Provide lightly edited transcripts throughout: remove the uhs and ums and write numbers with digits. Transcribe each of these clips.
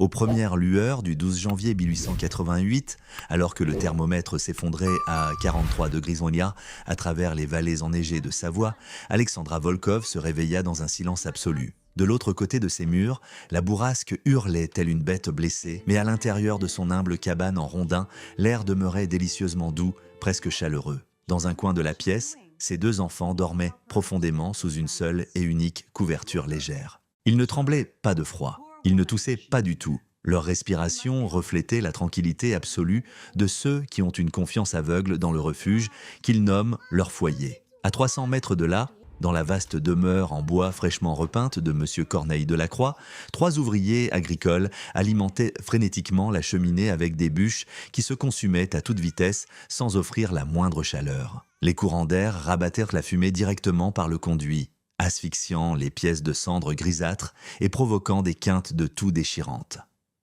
Aux premières lueurs du 12 janvier 1888, alors que le thermomètre s'effondrait à 43 degrés à travers les vallées enneigées de Savoie, Alexandra Volkov se réveilla dans un silence absolu. De l'autre côté de ses murs, la bourrasque hurlait telle une bête blessée, mais à l'intérieur de son humble cabane en rondin, l'air demeurait délicieusement doux, presque chaleureux. Dans un coin de la pièce, ses deux enfants dormaient profondément sous une seule et unique couverture légère. Ils ne tremblaient pas de froid, ils ne toussaient pas du tout. Leur respiration reflétait la tranquillité absolue de ceux qui ont une confiance aveugle dans le refuge qu'ils nomment leur foyer. À 300 mètres de là, dans la vaste demeure en bois fraîchement repeinte de M. Corneille Delacroix, 3 ouvriers agricoles alimentaient frénétiquement la cheminée avec des bûches qui se consumaient à toute vitesse sans offrir la moindre chaleur. Les courants d'air rabattèrent la fumée directement par le conduit, asphyxiant les pièces de cendres grisâtres et provoquant des quintes de toux déchirantes.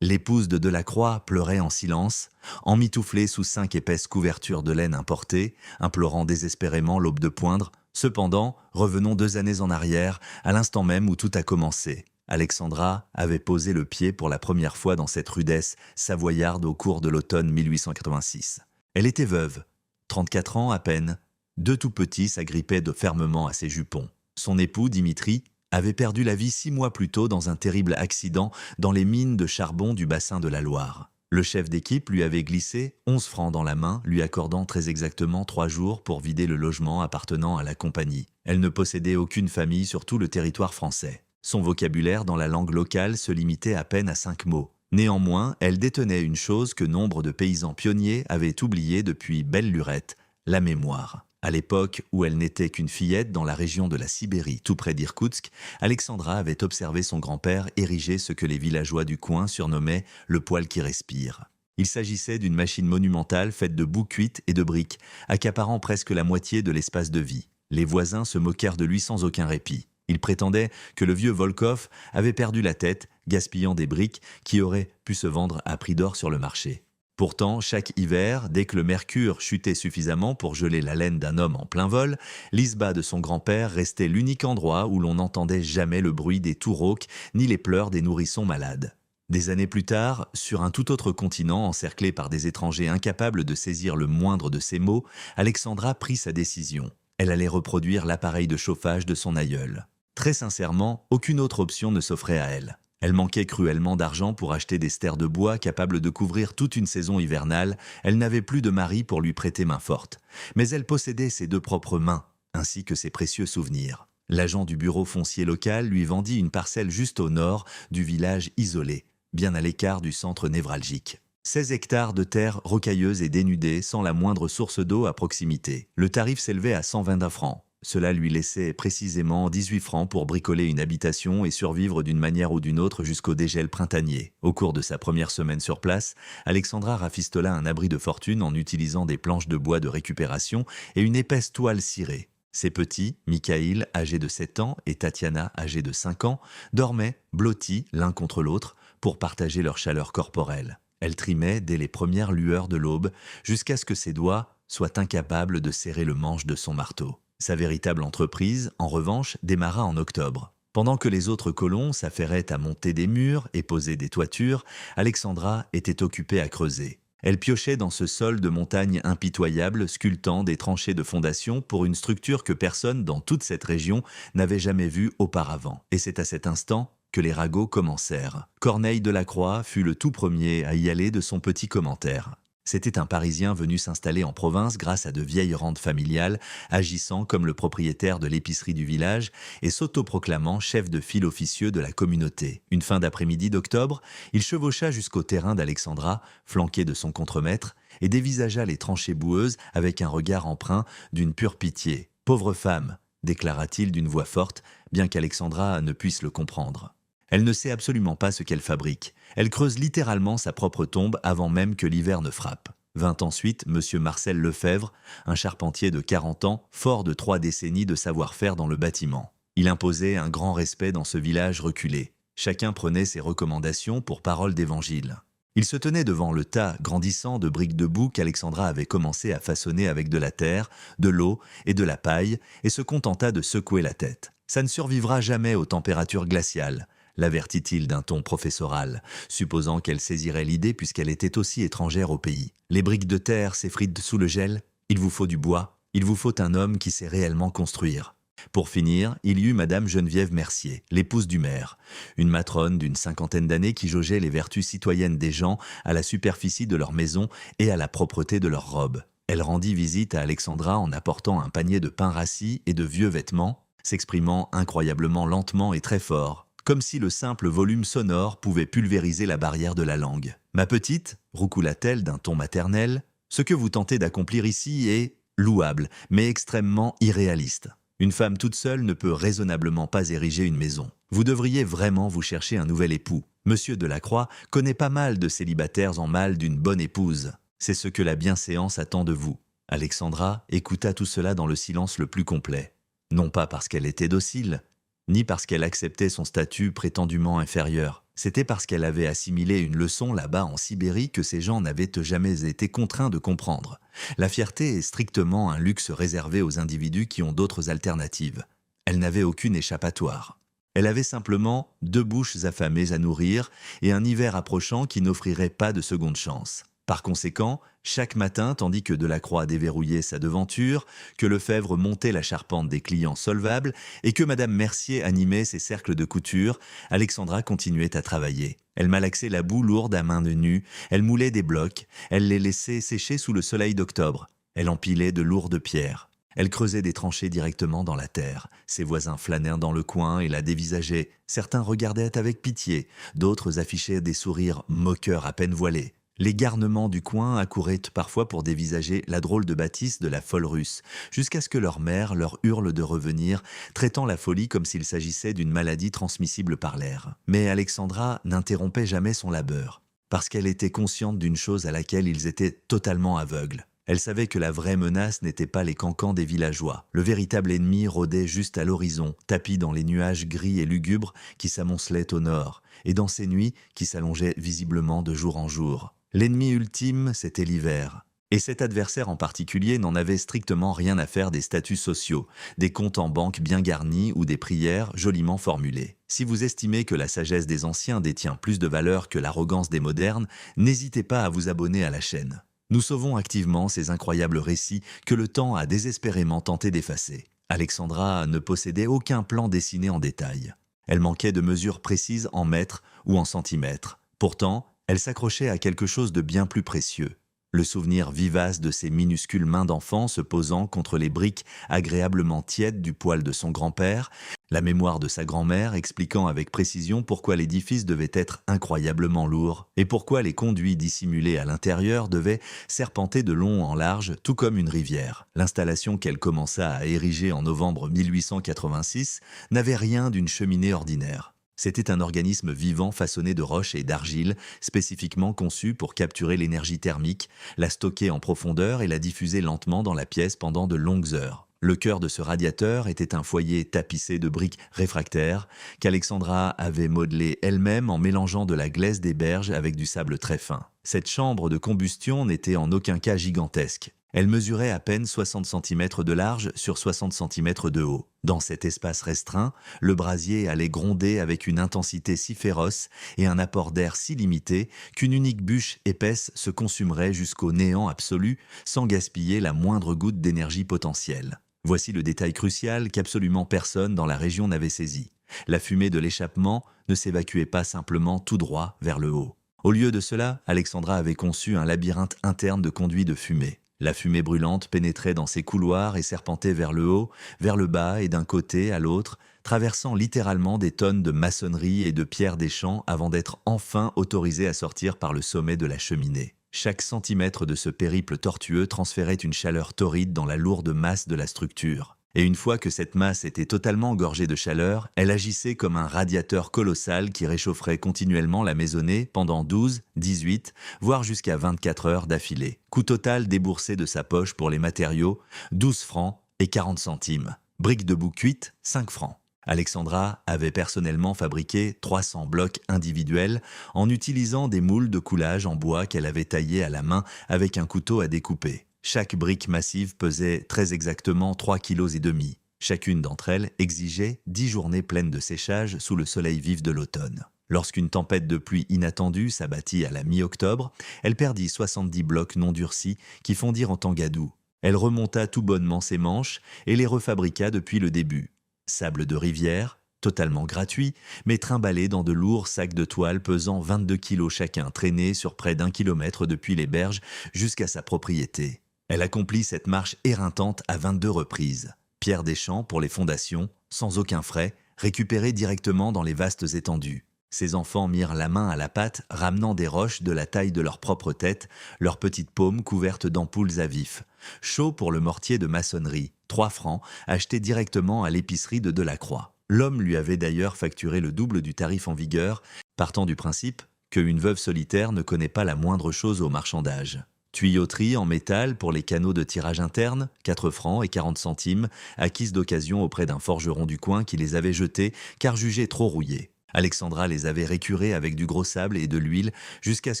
L'épouse de Delacroix pleurait en silence, emmitouflée sous 5 épaisses couvertures de laine importée, implorant désespérément l'aube de poindre. Cependant, revenons 2 années en arrière, à l'instant même où tout a commencé. Alexandra avait posé le pied pour la première fois dans cette rudesse savoyarde au cours de l'automne 1886. Elle était veuve, 34 ans à peine. 2 tout petits s'agrippaient fermement à ses jupons. Son époux, Dimitri, avait perdu la vie 6 mois plus tôt dans un terrible accident dans les mines de charbon du bassin de la Loire. Le chef d'équipe lui avait glissé 11 francs dans la main, lui accordant très exactement 3 jours pour vider le logement appartenant à la compagnie. Elle ne possédait aucune famille sur tout le territoire français. Son vocabulaire dans la langue locale se limitait à peine à 5 mots. Néanmoins, elle détenait une chose que nombre de paysans pionniers avaient oubliée depuis belle lurette, la mémoire. À l'époque où elle n'était qu'une fillette dans la région de la Sibérie, tout près d'Irkoutsk, Alexandra avait observé son grand-père ériger ce que les villageois du coin surnommaient le poêle qui respire. Il s'agissait d'une machine monumentale faite de boue cuite et de briques, accaparant presque la moitié de l'espace de vie. Les voisins se moquèrent de lui sans aucun répit. Ils prétendaient que le vieux Volkov avait perdu la tête, gaspillant des briques qui auraient pu se vendre à prix d'or sur le marché. Pourtant, chaque hiver, dès que le mercure chutait suffisamment pour geler la laine d'un homme en plein vol, l'isba de son grand-père restait l'unique endroit où l'on n'entendait jamais le bruit des toux rauques ni les pleurs des nourrissons malades. Des années plus tard, sur un tout autre continent encerclé par des étrangers incapables de saisir le moindre de ces mots, Alexandra prit sa décision. Elle allait reproduire l'appareil de chauffage de son aïeul. Très sincèrement, aucune autre option ne s'offrait à elle. Elle manquait cruellement d'argent pour acheter des stères de bois capables de couvrir toute une saison hivernale. Elle n'avait plus de mari pour lui prêter main forte. Mais elle possédait ses 2 propres mains, ainsi que ses précieux souvenirs. L'agent du bureau foncier local lui vendit une parcelle juste au nord du village isolé, bien à l'écart du centre névralgique. 16 hectares de terre rocailleuse et dénudée, sans la moindre source d'eau à proximité. Le tarif s'élevait à 120 francs. Cela lui laissait précisément 18 francs pour bricoler une habitation et survivre d'une manière ou d'une autre jusqu'au dégel printanier. Au cours de sa première semaine sur place, Alexandra rafistola un abri de fortune en utilisant des planches de bois de récupération et une épaisse toile cirée. Ses petits, Mikhaïl, âgé de 7 ans, et Tatiana, âgée de 5 ans, dormaient, blottis l'un contre l'autre, pour partager leur chaleur corporelle. Elle trimait dès les premières lueurs de l'aube, jusqu'à ce que ses doigts soient incapables de serrer le manche de son marteau. Sa véritable entreprise, en revanche, démarra en octobre. Pendant que les autres colons s'affairaient à monter des murs et poser des toitures, Alexandra était occupée à creuser. Elle piochait dans ce sol de montagne impitoyable, sculptant des tranchées de fondation pour une structure que personne dans toute cette région n'avait jamais vue auparavant. Et c'est à cet instant que les ragots commencèrent. Corneille Delacroix fut le tout premier à y aller de son petit commentaire. C'était un Parisien venu s'installer en province grâce à de vieilles rentes familiales, agissant comme le propriétaire de l'épicerie du village et s'autoproclamant chef de file officieux de la communauté. Une fin d'après-midi d'octobre, il chevaucha jusqu'au terrain d'Alexandra, flanqué de son contremaître, et dévisagea les tranchées boueuses avec un regard empreint d'une pure pitié. « Pauvre femme !» déclara-t-il d'une voix forte, bien qu'Alexandra ne puisse le comprendre. Elle ne sait absolument pas ce qu'elle fabrique. Elle creuse littéralement sa propre tombe avant même que l'hiver ne frappe. Vint ensuite M. Marcel Lefebvre, un charpentier de 40 ans, fort de 3 décennies de savoir-faire dans le bâtiment. Il imposait un grand respect dans ce village reculé. Chacun prenait ses recommandations pour parole d'évangile. Il se tenait devant le tas grandissant de briques de boue qu'Alexandra avait commencé à façonner avec de la terre, de l'eau et de la paille, et se contenta de secouer la tête. « Ça ne survivra jamais aux températures glaciales. l'avertit-il d'un ton professoral, supposant qu'elle saisirait l'idée puisqu'elle était aussi étrangère au pays. Les briques de terre s'effritent sous le gel, il vous faut du bois, il vous faut un homme qui sait réellement construire. Pour finir, il y eut Madame Geneviève Mercier, l'épouse du maire, une matrone d'une 50aine d'années qui jaugeait les vertus citoyennes des gens à la superficie de leur maison et à la propreté de leurs robes. Elle rendit visite à Alexandra en apportant un panier de pain rassis et de vieux vêtements, s'exprimant incroyablement lentement et très fort, comme si le simple volume sonore pouvait pulvériser la barrière de la langue. « Ma petite, roucoula-t-elle d'un ton maternel, ce que vous tentez d'accomplir ici est louable, mais extrêmement irréaliste. Une femme toute seule ne peut raisonnablement pas ériger une maison. Vous devriez vraiment vous chercher un nouvel époux. Monsieur Delacroix connaît pas mal de célibataires en mal d'une bonne épouse. C'est ce que la bienséance attend de vous. » Alexandra écouta tout cela dans le silence le plus complet. Non pas parce qu'elle était docile, ni parce qu'elle acceptait son statut prétendument inférieur. C'était parce qu'elle avait assimilé une leçon là-bas en Sibérie que ces gens n'avaient jamais été contraints de comprendre. La fierté est strictement un luxe réservé aux individus qui ont d'autres alternatives. Elle n'avait aucune échappatoire. Elle avait simplement 2 bouches affamées à nourrir et un hiver approchant qui n'offrirait pas de seconde chance. Par conséquent, chaque matin, tandis que Delacroix déverrouillait sa devanture, que Lefebvre montait la charpente des clients solvables et que Madame Mercier animait ses cercles de couture, Alexandra continuait à travailler. Elle malaxait la boue lourde à main nue, elle moulait des blocs, elle les laissait sécher sous le soleil d'octobre. Elle empilait de lourdes pierres. Elle creusait des tranchées directement dans la terre. Ses voisins flânèrent dans le coin et la dévisageaient. Certains regardaient avec pitié, d'autres affichaient des sourires moqueurs à peine voilés. Les garnements du coin accouraient parfois pour dévisager la drôle de bâtisse de la folle russe, jusqu'à ce que leur mère leur hurle de revenir, traitant la folie comme s'il s'agissait d'une maladie transmissible par l'air. Mais Alexandra n'interrompait jamais son labeur, parce qu'elle était consciente d'une chose à laquelle ils étaient totalement aveugles. Elle savait que la vraie menace n'était pas les cancans des villageois. Le véritable ennemi rôdait juste à l'horizon, tapi dans les nuages gris et lugubres qui s'amoncelaient au nord, et dans ces nuits qui s'allongeaient visiblement de jour en jour. L'ennemi ultime, c'était l'hiver. Et cet adversaire en particulier n'en avait strictement rien à faire des statuts sociaux, des comptes en banque bien garnis ou des prières joliment formulées. Si vous estimez que la sagesse des anciens détient plus de valeur que l'arrogance des modernes, n'hésitez pas à vous abonner à la chaîne. Nous sauvons activement ces incroyables récits que le temps a désespérément tenté d'effacer. Alexandra ne possédait aucun plan dessiné en détail. Elle manquait de mesures précises en mètres ou en centimètres. Pourtant, elle s'accrochait à quelque chose de bien plus précieux. Le souvenir vivace de ses minuscules mains d'enfant se posant contre les briques agréablement tièdes du poêle de son grand-père, la mémoire de sa grand-mère expliquant avec précision pourquoi l'édifice devait être incroyablement lourd et pourquoi les conduits dissimulés à l'intérieur devaient serpenter de long en large tout comme une rivière. L'installation qu'elle commença à ériger en novembre 1886 n'avait rien d'une cheminée ordinaire. C'était un organisme vivant façonné de roches et d'argile, spécifiquement conçu pour capturer l'énergie thermique, la stocker en profondeur et la diffuser lentement dans la pièce pendant de longues heures. Le cœur de ce radiateur était un foyer tapissé de briques réfractaires qu'Alexandra avait modelé elle-même en mélangeant de la glaise des berges avec du sable très fin. Cette chambre de combustion n'était en aucun cas gigantesque. Elle mesurait à peine 60 cm de large sur 60 cm de haut. Dans cet espace restreint, le brasier allait gronder avec une intensité si féroce et un apport d'air si limité qu'une unique bûche épaisse se consumerait jusqu'au néant absolu sans gaspiller la moindre goutte d'énergie potentielle. Voici le détail crucial qu'absolument personne dans la région n'avait saisi. La fumée de l'échappement ne s'évacuait pas simplement tout droit vers le haut. Au lieu de cela, Alexandra avait conçu un labyrinthe interne de conduits de fumée. La fumée brûlante pénétrait dans ces couloirs et serpentait vers le haut, vers le bas et d'un côté à l'autre, traversant littéralement des tonnes de maçonnerie et de pierres des champs avant d'être enfin autorisée à sortir par le sommet de la cheminée. Chaque centimètre de ce périple tortueux transférait une chaleur torride dans la lourde masse de la structure. Et une fois que cette masse était totalement gorgée de chaleur, elle agissait comme un radiateur colossal qui réchaufferait continuellement la maisonnée pendant 12, 18, voire jusqu'à 24 heures d'affilée. Coût total déboursé de sa poche pour les matériaux, 12 francs et 40 centimes. Briques de boue cuites, 5 francs. Alexandra avait personnellement fabriqué 300 blocs individuels en utilisant des moules de coulage en bois qu'elle avait taillés à la main avec un couteau à découper. Chaque brique massive pesait très exactement 3,5 kg. Chacune d'entre elles exigeait 10 journées pleines de séchage sous le soleil vif de l'automne. Lorsqu'une tempête de pluie inattendue s'abattit à la mi-octobre, elle perdit 70 blocs non durcis qui fondirent en tangadou. Elle remonta tout bonnement ses manches et les refabriqua depuis le début. Sable de rivière, totalement gratuit, mais trimballé dans de lourds sacs de toile pesant 22 kilos chacun, traînés sur près d'1 kilomètre depuis les berges jusqu'à sa propriété. Elle accomplit cette marche éreintante à 22 reprises. Pierre des champs pour les fondations, sans aucun frais, récupérées directement dans les vastes étendues. Ses enfants mirent la main à la pâte, ramenant des roches de la taille de leur propre tête, leurs petites paumes couvertes d'ampoules à vif. Chaud pour le mortier de maçonnerie, 3 francs, acheté directement à l'épicerie de Delacroix. L'homme lui avait d'ailleurs facturé le double du tarif en vigueur, partant du principe qu'une veuve solitaire ne connaît pas la moindre chose au marchandage. Tuyauterie en métal pour les canaux de tirage interne, 4 francs et 40 centimes, acquises d'occasion auprès d'un forgeron du coin qui les avait jetés car jugés trop rouillés. Alexandra les avait récurés avec du gros sable et de l'huile jusqu'à ce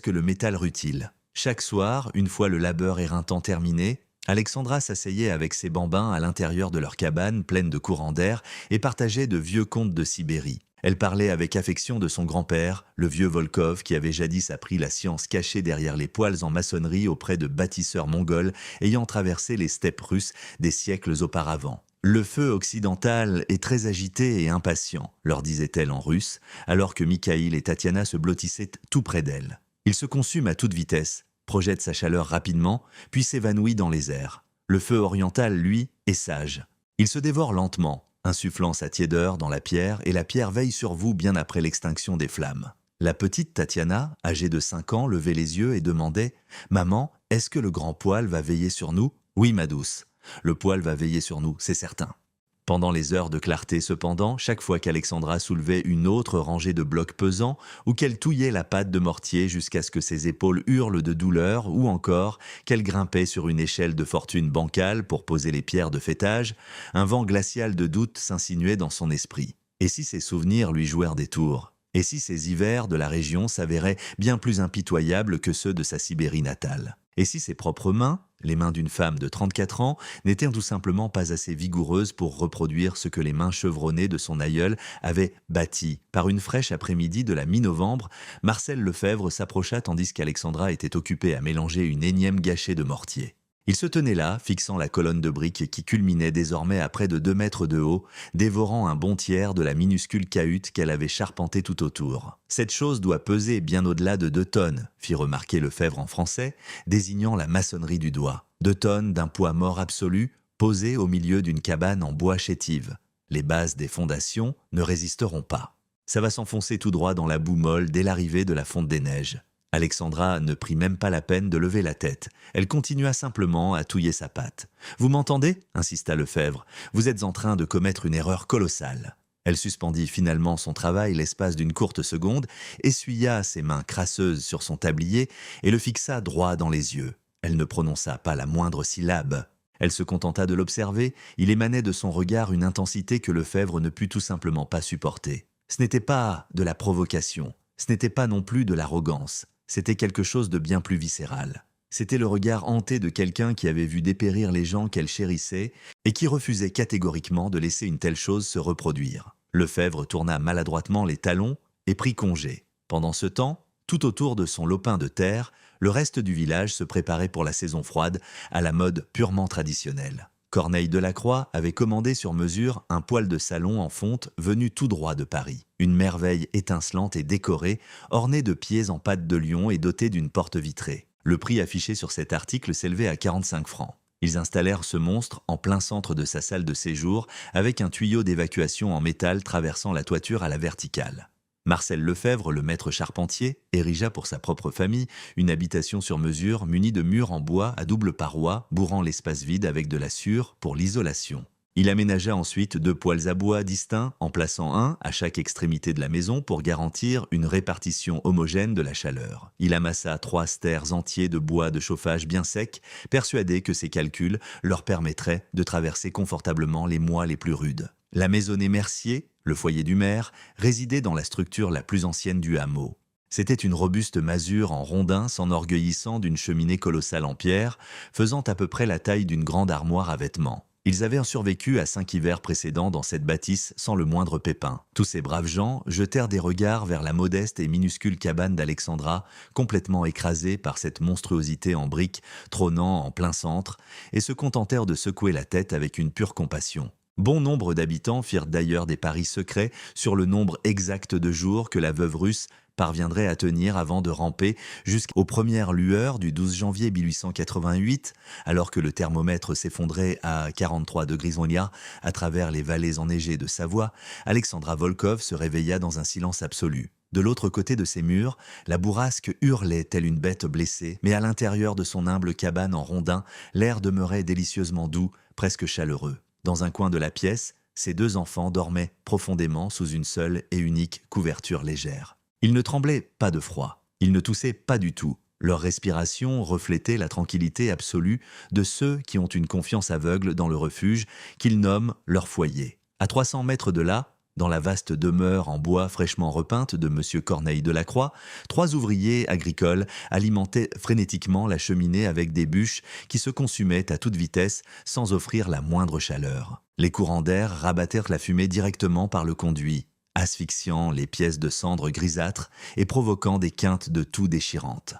que le métal rutile. Chaque soir, une fois le labeur éreintant terminé, Alexandra s'asseyait avec ses bambins à l'intérieur de leur cabane pleine de courants d'air et partageait de vieux contes de Sibérie. Elle parlait avec affection de son grand-père, le vieux Volkov, qui avait jadis appris la science cachée derrière les poêles en maçonnerie auprès de bâtisseurs mongols ayant traversé les steppes russes des siècles auparavant. Le feu occidental est très agité et impatient, leur disait-elle en russe, alors que Mikhaïl et Tatiana se blottissaient tout près d'elle. Il se consume à toute vitesse, projette sa chaleur rapidement, puis s'évanouit dans les airs. Le feu oriental, lui, est sage. Il se dévore lentement, insufflant sa tiédeur dans la pierre, et la pierre veille sur vous bien après l'extinction des flammes. La petite Tatiana, âgée de 5 ans, levait les yeux et demandait « Maman, est-ce que le grand poêle va veiller sur nous ?»« Oui, ma douce. Le poêle va veiller sur nous, c'est certain. » Pendant les heures de clarté cependant, chaque fois qu'Alexandra soulevait une autre rangée de blocs pesants ou qu'elle touillait la pâte de mortier jusqu'à ce que ses épaules hurlent de douleur ou encore qu'elle grimpait sur une échelle de fortune bancale pour poser les pierres de faîtage, un vent glacial de doute s'insinuait dans son esprit. Et si ses souvenirs lui jouèrent des tours ? Et si ces hivers de la région s'avéraient bien plus impitoyables que ceux de sa Sibérie natale ? Et si ses propres mains, les mains d'une femme de 34 ans, n'étaient tout simplement pas assez vigoureuses pour reproduire ce que les mains chevronnées de son aïeul avaient bâti. Par une fraîche après-midi de la mi-novembre, Marcel Lefebvre s'approcha tandis qu'Alexandra était occupée à mélanger une énième gâchée de mortier. Il se tenait là, fixant la colonne de briques qui culminait désormais à près de 2 mètres de haut, dévorant un bon tiers de la minuscule cahute qu'elle avait charpentée tout autour. « Cette chose doit peser bien au-delà de 2 tonnes », fit remarquer Lefebvre en français, désignant la maçonnerie du doigt. 2 tonnes d'un poids mort absolu, posées au milieu d'une cabane en bois chétive. Les bases des fondations ne résisteront pas. Ça va s'enfoncer tout droit dans la boue molle dès l'arrivée de la fonte des neiges. Alexandra ne prit même pas la peine de lever la tête. Elle continua simplement à touiller sa pâte. « Vous m'entendez ?» insista Lefebvre. « Vous êtes en train de commettre une erreur colossale. » Elle suspendit finalement son travail l'espace d'une courte seconde, essuya ses mains crasseuses sur son tablier et le fixa droit dans les yeux. Elle ne prononça pas la moindre syllabe. Elle se contenta de l'observer. Il émanait de son regard une intensité que Lefebvre ne put tout simplement pas supporter. Ce n'était pas de la provocation. Ce n'était pas non plus de l'arrogance. C'était quelque chose de bien plus viscéral. C'était le regard hanté de quelqu'un qui avait vu dépérir les gens qu'elle chérissait et qui refusait catégoriquement de laisser une telle chose se reproduire. Lefebvre tourna maladroitement les talons et prit congé. Pendant ce temps, tout autour de son lopin de terre, le reste du village se préparait pour la saison froide à la mode purement traditionnelle. Corneille Delacroix avait commandé sur mesure un poêle de salon en fonte venu tout droit de Paris. Une merveille étincelante et décorée, ornée de pieds en pâte de lion et dotée d'une porte vitrée. Le prix affiché sur cet article s'élevait à 45 francs. Ils installèrent ce monstre en plein centre de sa salle de séjour avec un tuyau d'évacuation en métal traversant la toiture à la verticale. Marcel Lefebvre, le maître charpentier, érigea pour sa propre famille une habitation sur mesure munie de murs en bois à double paroi, bourrant l'espace vide avec de la sciure pour l'isolation. Il aménagea ensuite 2 poêles à bois distincts, en plaçant un à chaque extrémité de la maison pour garantir une répartition homogène de la chaleur. Il amassa 3 stères entiers de bois de chauffage bien secs, persuadé que ces calculs leur permettraient de traverser confortablement les mois les plus rudes. La maisonnée Mercier, le foyer du maire, résidait dans la structure la plus ancienne du hameau. C'était une robuste masure en rondin s'enorgueillissant d'une cheminée colossale en pierre, faisant à peu près la taille d'une grande armoire à vêtements. Ils avaient survécu à 5 hivers précédents dans cette bâtisse sans le moindre pépin. Tous ces braves gens jetèrent des regards vers la modeste et minuscule cabane d'Alexandra, complètement écrasée par cette monstruosité en briques trônant en plein centre, et se contentèrent de secouer la tête avec une pure compassion. Bon nombre d'habitants firent d'ailleurs des paris secrets sur le nombre exact de jours que la veuve russe parviendrait à tenir avant de ramper jusqu'aux premières lueurs du 12 janvier 1888, alors que le thermomètre s'effondrait à 43 degrés à travers les vallées enneigées de Savoie. Alexandra Volkov se réveilla dans un silence absolu. De l'autre côté de ses murs, la bourrasque hurlait telle une bête blessée, mais à l'intérieur de son humble cabane en rondin, l'air demeurait délicieusement doux, presque chaleureux. Dans un coin de la pièce, ses 2 enfants dormaient profondément sous une seule et unique couverture légère. Ils ne tremblaient pas de froid, ils ne toussaient pas du tout. Leur respiration reflétait la tranquillité absolue de ceux qui ont une confiance aveugle dans le refuge qu'ils nomment leur foyer. À 300 mètres de là, dans la vaste demeure en bois fraîchement repeinte de M. Corneille Delacroix, 3 ouvriers agricoles alimentaient frénétiquement la cheminée avec des bûches qui se consumaient à toute vitesse sans offrir la moindre chaleur. Les courants d'air rabattèrent la fumée directement par le conduit, asphyxiant les pièces de cendres grisâtres et provoquant des quintes de toux déchirantes.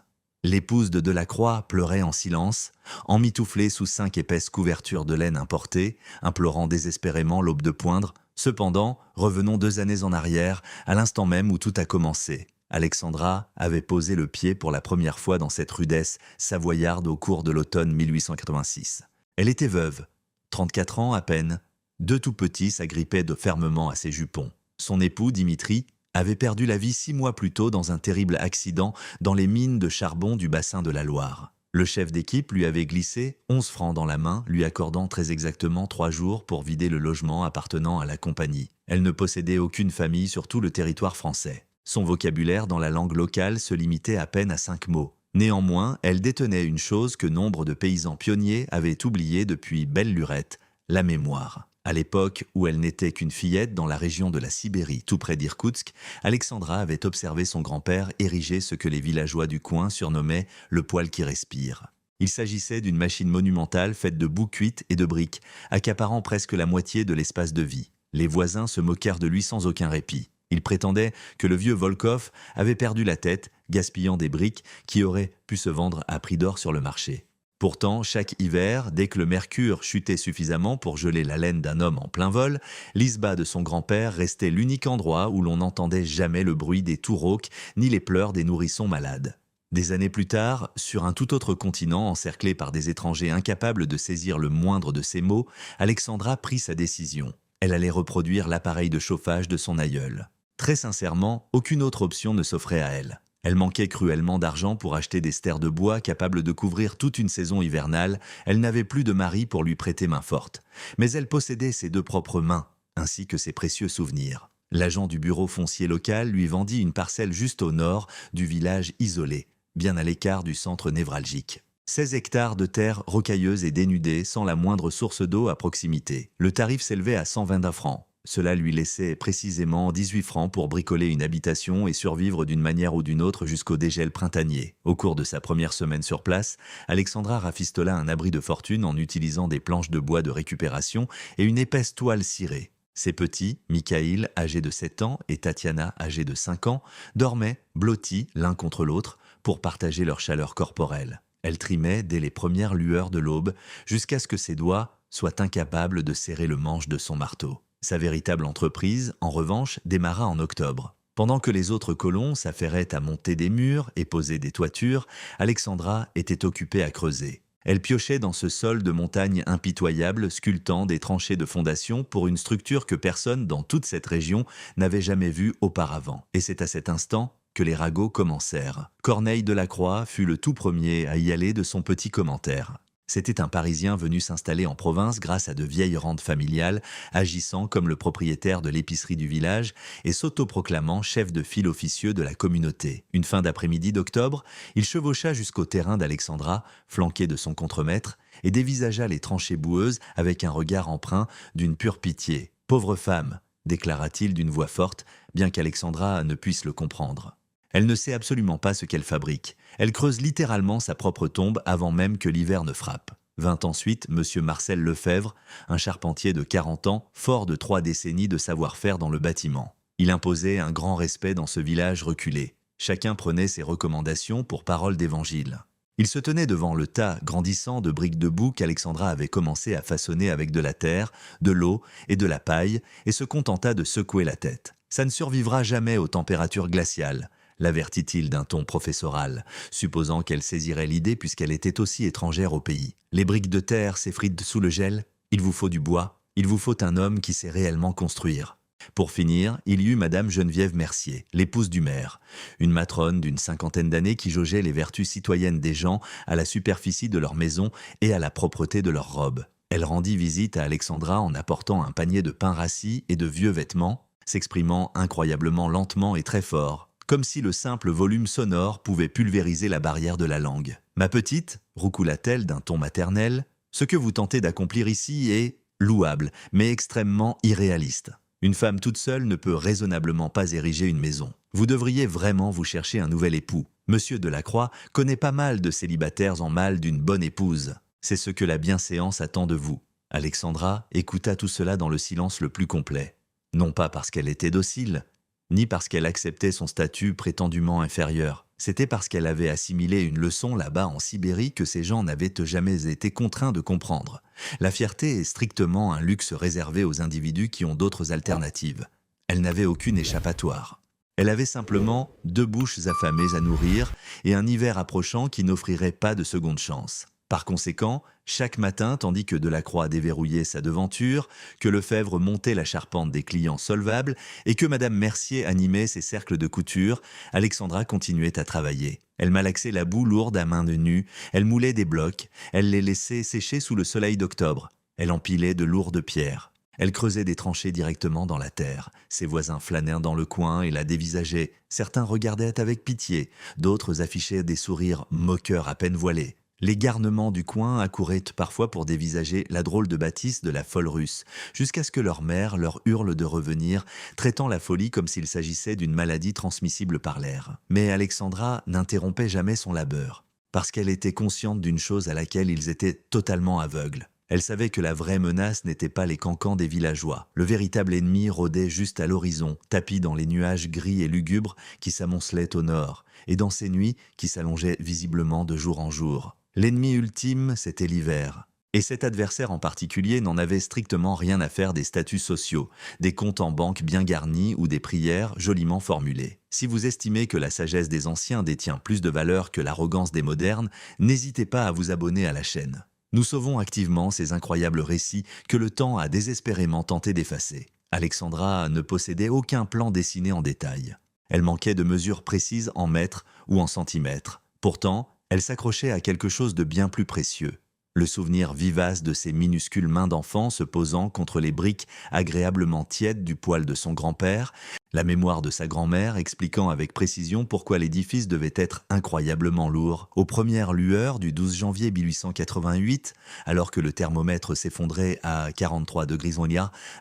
L'épouse de Delacroix pleurait en silence, emmitouflée sous 5 épaisses couvertures de laine importée, implorant désespérément l'aube de poindre. Cependant, revenons 2 années en arrière, à l'instant même où tout a commencé. Alexandra avait posé le pied pour la première fois dans cette rudesse savoyarde au cours de l'automne 1886. Elle était veuve, 34 ans à peine, 2 tout petits s'agrippaient fermement à ses jupons. Son époux, Dimitri, avait perdu la vie 6 mois plus tôt dans un terrible accident dans les mines de charbon du bassin de la Loire. Le chef d'équipe lui avait glissé 11 francs dans la main, lui accordant très exactement 3 jours pour vider le logement appartenant à la compagnie. Elle ne possédait aucune famille sur tout le territoire français. Son vocabulaire dans la langue locale se limitait à peine à 5 mots. Néanmoins, elle détenait une chose que nombre de paysans pionniers avaient oubliée depuis belle lurette, la mémoire. À l'époque où elle n'était qu'une fillette dans la région de la Sibérie, tout près d'Irkoutsk, Alexandra avait observé son grand-père ériger ce que les villageois du coin surnommaient le poêle qui respire. Il s'agissait d'une machine monumentale faite de boue cuite et de briques, accaparant presque la moitié de l'espace de vie. Les voisins se moquèrent de lui sans aucun répit. Ils prétendaient que le vieux Volkov avait perdu la tête, gaspillant des briques qui auraient pu se vendre à prix d'or sur le marché. Pourtant, chaque hiver, dès que le mercure chutait suffisamment pour geler la laine d'un homme en plein vol, l'isba de son grand-père restait l'unique endroit où l'on n'entendait jamais le bruit des toux rauques ni les pleurs des nourrissons malades. Des années plus tard, sur un tout autre continent, encerclé par des étrangers incapables de saisir le moindre de ces mots, Alexandra prit sa décision. Elle allait reproduire l'appareil de chauffage de son aïeul. Très sincèrement, aucune autre option ne s'offrait à elle. Elle manquait cruellement d'argent pour acheter des stères de bois capables de couvrir toute une saison hivernale. Elle n'avait plus de mari pour lui prêter main forte. Mais elle possédait ses 2 propres mains, ainsi que ses précieux souvenirs. L'agent du bureau foncier local lui vendit une parcelle juste au nord du village isolé, bien à l'écart du centre névralgique. 16 hectares de terre rocailleuse et dénudée, sans la moindre source d'eau à proximité. Le tarif s'élevait à 120 francs. Cela lui laissait précisément 18 francs pour bricoler une habitation et survivre d'une manière ou d'une autre jusqu'au dégel printanier. Au cours de sa première semaine sur place, Alexandra rafistola un abri de fortune en utilisant des planches de bois de récupération et une épaisse toile cirée. Ses petits, Mikhaïl, âgé de 7 ans, et Tatiana, âgée de 5 ans, dormaient, blottis l'un contre l'autre, pour partager leur chaleur corporelle. Elle trimait dès les premières lueurs de l'aube, jusqu'à ce que ses doigts soient incapables de serrer le manche de son marteau. Sa véritable entreprise, en revanche, démarra en octobre. Pendant que les autres colons s'affairaient à monter des murs et poser des toitures, Alexandra était occupée à creuser. Elle piochait dans ce sol de montagne impitoyable, sculptant des tranchées de fondation pour une structure que personne dans toute cette région n'avait jamais vue auparavant. Et c'est à cet instant que les ragots commencèrent. Corneille Delacroix fut le tout premier à y aller de son petit commentaire. C'était un Parisien venu s'installer en province grâce à de vieilles rentes familiales, agissant comme le propriétaire de l'épicerie du village et s'autoproclamant chef de file officieux de la communauté. Une fin d'après-midi d'octobre, il chevaucha jusqu'au terrain d'Alexandra, flanqué de son contremaître, et dévisagea les tranchées boueuses avec un regard empreint d'une pure pitié. « Pauvre femme !» déclara-t-il d'une voix forte, bien qu'Alexandra ne puisse le comprendre. Elle ne sait absolument pas ce qu'elle fabrique. Elle creuse littéralement sa propre tombe avant même que l'hiver ne frappe. Vint ensuite M. Marcel Lefebvre, un charpentier de 40 ans, fort de 3 décennies de savoir-faire dans le bâtiment. Il imposait un grand respect dans ce village reculé. Chacun prenait ses recommandations pour parole d'évangile. Il se tenait devant le tas grandissant de briques de boue qu'Alexandra avait commencé à façonner avec de la terre, de l'eau et de la paille, et se contenta de secouer la tête. « Ça ne survivra jamais aux températures glaciales », l'avertit-il d'un ton professoral, supposant qu'elle saisirait l'idée puisqu'elle était aussi étrangère au pays. « Les briques de terre s'effritent sous le gel, il vous faut du bois, il vous faut un homme qui sait réellement construire. » Pour finir, il y eut Madame Geneviève Mercier, l'épouse du maire, une matrone d'une 50aine d'années qui jaugeait les vertus citoyennes des gens à la superficie de leur maison et à la propreté de leurs robes. Elle rendit visite à Alexandra en apportant un panier de pain rassis et de vieux vêtements, s'exprimant incroyablement lentement et très fort, comme si le simple volume sonore pouvait pulvériser la barrière de la langue. « Ma petite, roucoula-t-elle d'un ton maternel, ce que vous tentez d'accomplir ici est louable, mais extrêmement irréaliste. Une femme toute seule ne peut raisonnablement pas ériger une maison. Vous devriez vraiment vous chercher un nouvel époux. Monsieur Delacroix connaît pas mal de célibataires en mal d'une bonne épouse. C'est ce que la bienséance attend de vous. » Alexandra écouta tout cela dans le silence le plus complet. Non pas parce qu'elle était docile, ni parce qu'elle acceptait son statut prétendument inférieur. C'était parce qu'elle avait assimilé une leçon là-bas en Sibérie que ces gens n'avaient jamais été contraints de comprendre. La fierté est strictement un luxe réservé aux individus qui ont d'autres alternatives. Elle n'avait aucune échappatoire. Elle avait simplement 2 bouches affamées à nourrir et un hiver approchant qui n'offrirait pas de seconde chance. Par conséquent, chaque matin, tandis que Delacroix déverrouillait sa devanture, que Lefebvre montait la charpente des clients solvables et que Madame Mercier animait ses cercles de couture, Alexandra continuait à travailler. Elle malaxait la boue lourde à main nue, elle moulait des blocs, elle les laissait sécher sous le soleil d'octobre, elle empilait de lourdes pierres. Elle creusait des tranchées directement dans la terre. Ses voisins flânèrent dans le coin et la dévisageaient. Certains regardaient avec pitié, d'autres affichaient des sourires moqueurs à peine voilés. Les garnements du coin accouraient parfois pour dévisager la drôle de bâtisse de la folle russe, jusqu'à ce que leur mère leur hurle de revenir, traitant la folie comme s'il s'agissait d'une maladie transmissible par l'air. Mais Alexandra n'interrompait jamais son labeur, parce qu'elle était consciente d'une chose à laquelle ils étaient totalement aveugles. Elle savait que la vraie menace n'était pas les cancans des villageois. Le véritable ennemi rôdait juste à l'horizon, tapi dans les nuages gris et lugubres qui s'amoncelaient au nord, et dans ces nuits qui s'allongeaient visiblement de jour en jour. L'ennemi ultime, c'était l'hiver. Et cet adversaire en particulier n'en avait strictement rien à faire des statuts sociaux, des comptes en banque bien garnis ou des prières joliment formulées. Si vous estimez que la sagesse des anciens détient plus de valeur que l'arrogance des modernes, n'hésitez pas à vous abonner à la chaîne. Nous sauvons activement ces incroyables récits que le temps a désespérément tenté d'effacer. Alexandra ne possédait aucun plan dessiné en détail. Elle manquait de mesures précises en mètres ou en centimètres. Pourtant, elle s'accrochait à quelque chose de bien plus précieux. Le souvenir vivace de ses minuscules mains d'enfant se posant contre les briques agréablement tièdes du poêle de son grand-père, la mémoire de sa grand-mère expliquant avec précision pourquoi l'édifice devait être incroyablement lourd. Aux premières lueurs du 12 janvier 1888, alors que le thermomètre s'effondrait à 43 degrés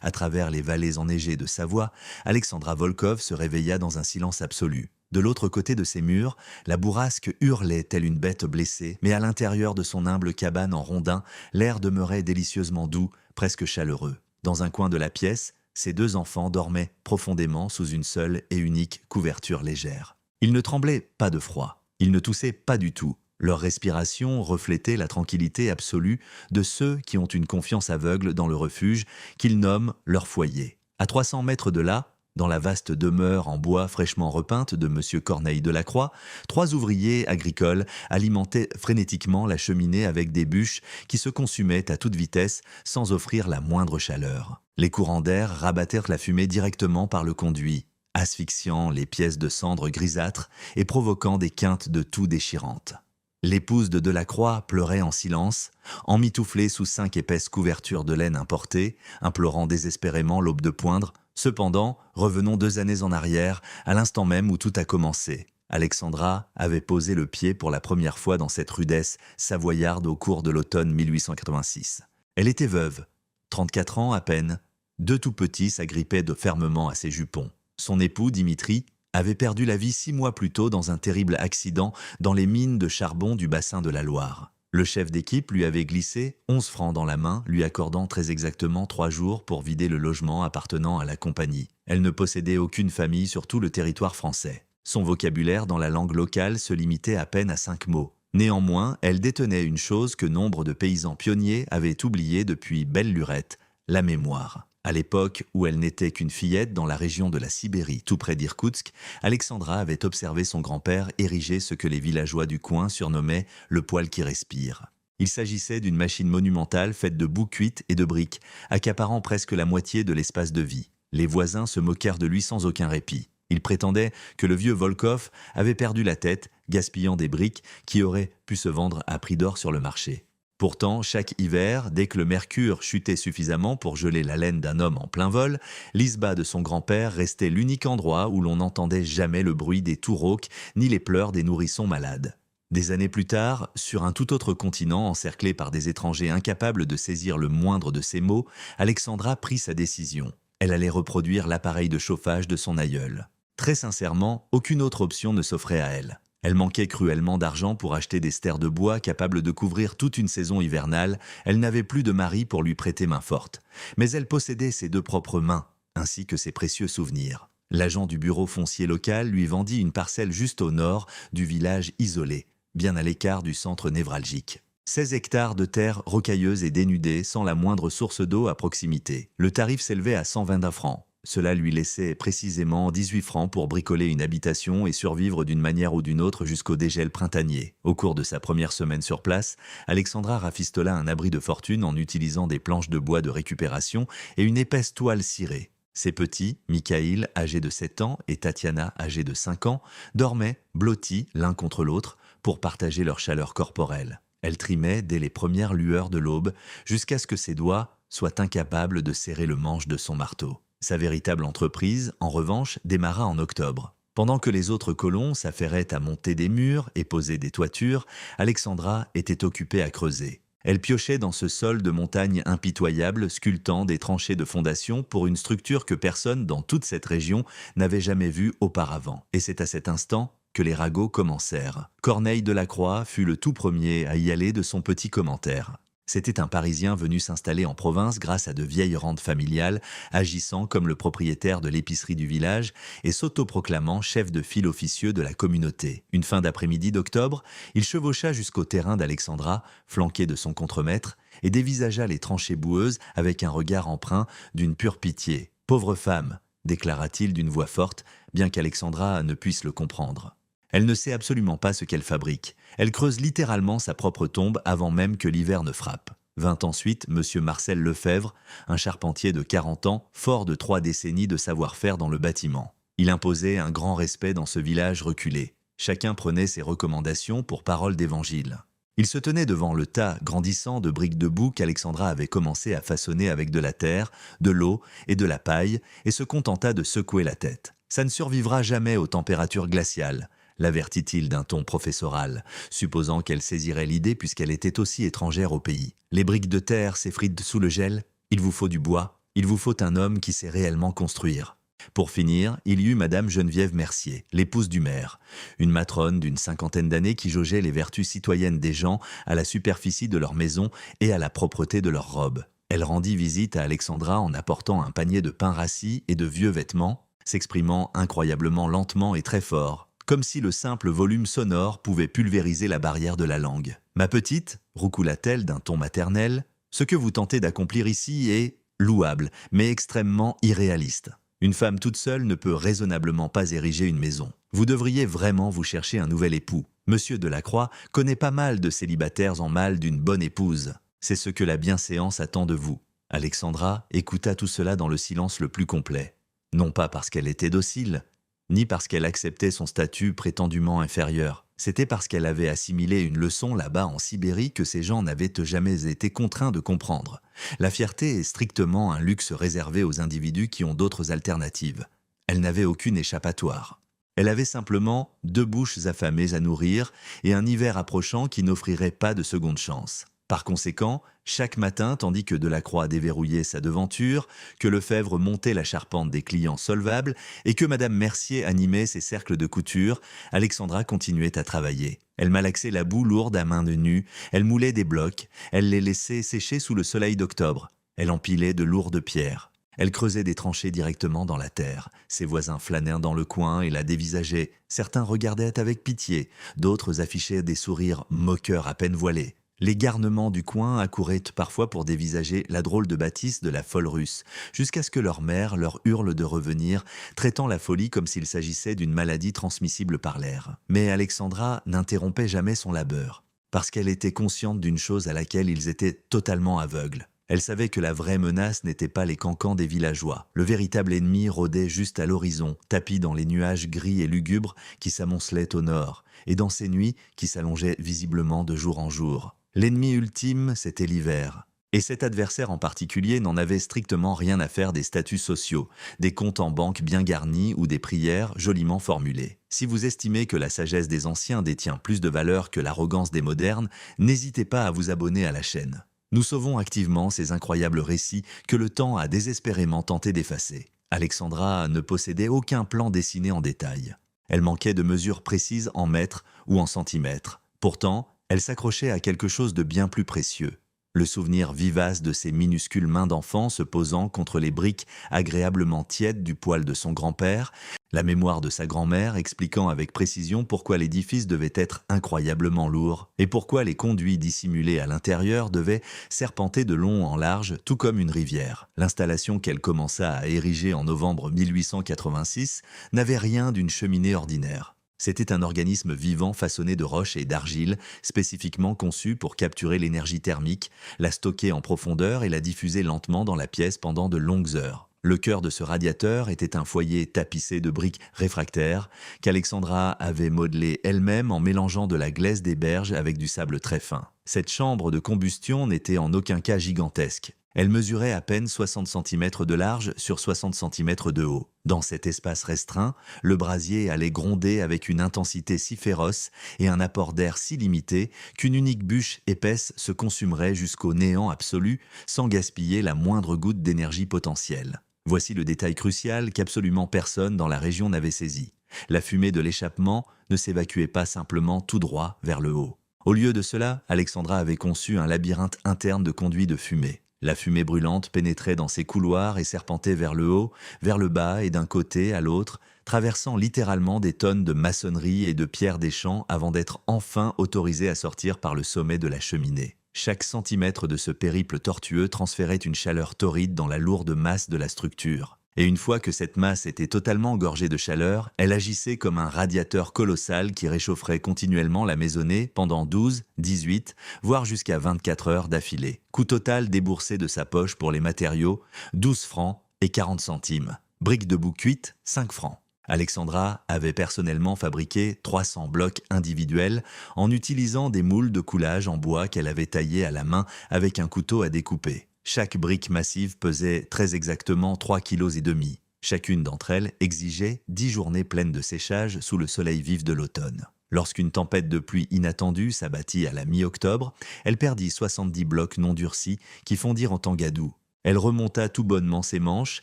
à travers les vallées enneigées de Savoie, Alexandra Volkov se réveilla dans un silence absolu. De l'autre côté de ses murs, la bourrasque hurlait telle une bête blessée, mais à l'intérieur de son humble cabane en rondin, l'air demeurait délicieusement doux, presque chaleureux. Dans un coin de la pièce, ses 2 enfants dormaient profondément sous une seule et unique couverture légère. Ils ne tremblaient pas de froid, ils ne toussaient pas du tout. Leur respiration reflétait la tranquillité absolue de ceux qui ont une confiance aveugle dans le refuge qu'ils nomment leur foyer. À 300 mètres de là, dans la vaste demeure en bois fraîchement repeinte de M. Corneille Delacroix, 3 ouvriers agricoles alimentaient frénétiquement la cheminée avec des bûches qui se consumaient à toute vitesse sans offrir la moindre chaleur. Les courants d'air rabattèrent la fumée directement par le conduit, asphyxiant les pièces de cendres grisâtres et provoquant des quintes de toux déchirantes. L'épouse de Delacroix pleurait en silence, emmitouflée sous 5 épaisses couvertures de laine importée, implorant désespérément l'aube de poindre. Cependant, revenons 2 années en arrière, à l'instant même où tout a commencé. Alexandra avait posé le pied pour la première fois dans cette rudesse savoyarde au cours de l'automne 1886. Elle était veuve, 34 ans à peine, 2 tout petits s'agrippaient fermement à ses jupons. Son époux, Dimitri, avait perdu la vie 6 mois plus tôt dans un terrible accident dans les mines de charbon du bassin de la Loire. Le chef d'équipe lui avait glissé 11 francs dans la main, lui accordant très exactement 3 jours pour vider le logement appartenant à la compagnie. Elle ne possédait aucune famille sur tout le territoire français. Son vocabulaire dans la langue locale se limitait à peine à 5 mots. Néanmoins, elle détenait une chose que nombre de paysans pionniers avaient oubliée depuis belle lurette, la mémoire. À l'époque où elle n'était qu'une fillette dans la région de la Sibérie, tout près d'Irkoutsk, Alexandra avait observé son grand-père ériger ce que les villageois du coin surnommaient le poêle qui respire. Il s'agissait d'une machine monumentale faite de boue cuite et de briques, accaparant presque la moitié de l'espace de vie. Les voisins se moquèrent de lui sans aucun répit. Ils prétendaient que le vieux Volkov avait perdu la tête, gaspillant des briques qui auraient pu se vendre à prix d'or sur le marché. Pourtant, chaque hiver, dès que le mercure chutait suffisamment pour geler la laine d'un homme en plein vol, l'isba de son grand-père restait l'unique endroit où l'on n'entendait jamais le bruit des toux rauques ni les pleurs des nourrissons malades. Des années plus tard, sur un tout autre continent, encerclé par des étrangers incapables de saisir le moindre de ces mots, Alexandra prit sa décision. Elle allait reproduire l'appareil de chauffage de son aïeul. Très sincèrement, aucune autre option ne s'offrait à elle. Elle manquait cruellement d'argent pour acheter des stères de bois capables de couvrir toute une saison hivernale. Elle n'avait plus de mari pour lui prêter main forte. Mais elle possédait ses 2 propres mains, ainsi que ses précieux souvenirs. L'agent du bureau foncier local lui vendit une parcelle juste au nord du village isolé, bien à l'écart du centre névralgique. 16 hectares de terre rocailleuse et dénudée, sans la moindre source d'eau à proximité. Le tarif s'élevait à 120 francs. Cela lui laissait précisément 18 francs pour bricoler une habitation et survivre d'une manière ou d'une autre jusqu'au dégel printanier. Au cours de sa première semaine sur place, Alexandra rafistola un abri de fortune en utilisant des planches de bois de récupération et une épaisse toile cirée. Ses petits, Mikhaïl, âgé de 7 ans, et Tatiana, âgée de 5 ans, dormaient, blottis l'un contre l'autre, pour partager leur chaleur corporelle. Elle trimait dès les premières lueurs de l'aube, jusqu'à ce que ses doigts soient incapables de serrer le manche de son marteau. Sa véritable entreprise, en revanche, démarra en octobre. Pendant que les autres colons s'affairaient à monter des murs et poser des toitures, Alexandra était occupée à creuser. Elle piochait dans ce sol de montagne impitoyable, sculptant des tranchées de fondation pour une structure que personne dans toute cette région n'avait jamais vue auparavant. Et c'est à cet instant que les ragots commencèrent. Corneille Delacroix fut le tout premier à y aller de son petit commentaire. C'était un Parisien venu s'installer en province grâce à de vieilles rentes familiales, agissant comme le propriétaire de l'épicerie du village et s'autoproclamant chef de file officieux de la communauté. Une fin d'après-midi d'octobre, il chevaucha jusqu'au terrain d'Alexandra, flanqué de son contremaître, et dévisagea les tranchées boueuses avec un regard empreint d'une pure pitié. « Pauvre femme !» déclara-t-il d'une voix forte, bien qu'Alexandra ne puisse le comprendre. Elle ne sait absolument pas ce qu'elle fabrique. Elle creuse littéralement sa propre tombe avant même que l'hiver ne frappe. Vint ensuite M. Marcel Lefebvre, un charpentier de 40 ans, fort de 3 décennies de savoir-faire dans le bâtiment. Il imposait un grand respect dans ce village reculé. Chacun prenait ses recommandations pour parole d'évangile. Il se tenait devant le tas grandissant de briques de boue qu'Alexandra avait commencé à façonner avec de la terre, de l'eau et de la paille, et se contenta de secouer la tête. « Ça ne survivra jamais aux températures glaciales », l'avertit-il d'un ton professoral, supposant qu'elle saisirait l'idée puisqu'elle était aussi étrangère au pays. « Les briques de terre s'effritent sous le gel, il vous faut du bois, il vous faut un homme qui sait réellement construire. » Pour finir, il y eut Madame Geneviève Mercier, l'épouse du maire, une matrone d'une 50aine d'années qui jaugeait les vertus citoyennes des gens à la superficie de leur maison et à la propreté de leurs robes. Elle rendit visite à Alexandra en apportant un panier de pain rassis et de vieux vêtements, s'exprimant incroyablement lentement et très fort, comme si le simple volume sonore pouvait pulvériser la barrière de la langue. « Ma petite, roucoula-t-elle d'un ton maternel, ce que vous tentez d'accomplir ici est louable, mais extrêmement irréaliste. Une femme toute seule ne peut raisonnablement pas ériger une maison. Vous devriez vraiment vous chercher un nouvel époux. Monsieur Delacroix connaît pas mal de célibataires en mal d'une bonne épouse. C'est ce que la bienséance attend de vous. » Alexandra écouta tout cela dans le silence le plus complet. Non pas parce qu'elle était docile, ni parce qu'elle acceptait son statut prétendument inférieur. C'était parce qu'elle avait assimilé une leçon là-bas en Sibérie que ces gens n'avaient jamais été contraints de comprendre. La fierté est strictement un luxe réservé aux individus qui ont d'autres alternatives. Elle n'avait aucune échappatoire. Elle avait simplement 2 bouches affamées à nourrir et un hiver approchant qui n'offrirait pas de seconde chance. Par conséquent, chaque matin, tandis que Delacroix déverrouillait sa devanture, que Lefebvre montait la charpente des clients solvables et que Madame Mercier animait ses cercles de couture, Alexandra continuait à travailler. Elle malaxait la boue lourde à main nue, elle moulait des blocs, elle les laissait sécher sous le soleil d'octobre, elle empilait de lourdes pierres. Elle creusait des tranchées directement dans la terre. Ses voisins flânèrent dans le coin et la dévisageaient. Certains regardaient avec pitié, d'autres affichaient des sourires moqueurs à peine voilés. Les garnements du coin accouraient parfois pour dévisager la drôle de bâtisse de la folle russe, jusqu'à ce que leur mère leur hurle de revenir, traitant la folie comme s'il s'agissait d'une maladie transmissible par l'air. Mais Alexandra n'interrompait jamais son labeur, parce qu'elle était consciente d'une chose à laquelle ils étaient totalement aveugles. Elle savait que la vraie menace n'était pas les cancans des villageois. Le véritable ennemi rôdait juste à l'horizon, tapi dans les nuages gris et lugubres qui s'amoncelaient au nord, et dans ces nuits qui s'allongeaient visiblement de jour en jour. L'ennemi ultime, c'était l'hiver. Et cet adversaire en particulier n'en avait strictement rien à faire des statuts sociaux, des comptes en banque bien garnis ou des prières joliment formulées. Si vous estimez que la sagesse des anciens détient plus de valeur que l'arrogance des modernes, n'hésitez pas à vous abonner à la chaîne. Nous sauvons activement ces incroyables récits que le temps a désespérément tenté d'effacer. Alexandra ne possédait aucun plan dessiné en détail. Elle manquait de mesures précises en mètres ou en centimètres. Pourtant, elle s'accrochait à quelque chose de bien plus précieux. Le souvenir vivace de ses minuscules mains d'enfant se posant contre les briques agréablement tièdes du poêle de son grand-père, la mémoire de sa grand-mère expliquant avec précision pourquoi l'édifice devait être incroyablement lourd et pourquoi les conduits dissimulés à l'intérieur devaient serpenter de long en large tout comme une rivière. L'installation qu'elle commença à ériger en novembre 1886 n'avait rien d'une cheminée ordinaire. C'était un organisme vivant façonné de roches et d'argile, spécifiquement conçu pour capturer l'énergie thermique, la stocker en profondeur et la diffuser lentement dans la pièce pendant de longues heures. Le cœur de ce radiateur était un foyer tapissé de briques réfractaires qu'Alexandra avait modelé elle-même en mélangeant de la glaise des berges avec du sable très fin. Cette chambre de combustion n'était en aucun cas gigantesque. Elle mesurait à peine 60 cm de large sur 60 cm de haut. Dans cet espace restreint, le brasier allait gronder avec une intensité si féroce et un apport d'air si limité qu'une unique bûche épaisse se consumerait jusqu'au néant absolu sans gaspiller la moindre goutte d'énergie potentielle. Voici le détail crucial qu'absolument personne dans la région n'avait saisi. La fumée de l'échappement ne s'évacuait pas simplement tout droit vers le haut. Au lieu de cela, Alexandra avait conçu un labyrinthe interne de conduits de fumée. La fumée brûlante pénétrait dans ces couloirs et serpentait vers le haut, vers le bas et d'un côté à l'autre, traversant littéralement des tonnes de maçonnerie et de pierres des champs avant d'être enfin autorisée à sortir par le sommet de la cheminée. Chaque centimètre de ce périple tortueux transférait une chaleur torride dans la lourde masse de la structure. Et une fois que cette masse était totalement gorgée de chaleur, elle agissait comme un radiateur colossal qui réchaufferait continuellement la maisonnée pendant 12, 18, voire jusqu'à 24 heures d'affilée. Coût total déboursé de sa poche pour les matériaux, 12 francs et 40 centimes. Briques de boue cuites, 5 francs. Alexandra avait personnellement fabriqué 300 blocs individuels en utilisant des moules de coulage en bois qu'elle avait taillés à la main avec un couteau à découper. Chaque brique massive pesait très exactement 3,5 kg. Chacune d'entre elles exigeait 10 journées pleines de séchage sous le soleil vif de l'automne. Lorsqu'une tempête de pluie inattendue s'abattit à la mi-octobre, elle perdit 70 blocs non durcis qui fondirent en tangadou. Elle remonta tout bonnement ses manches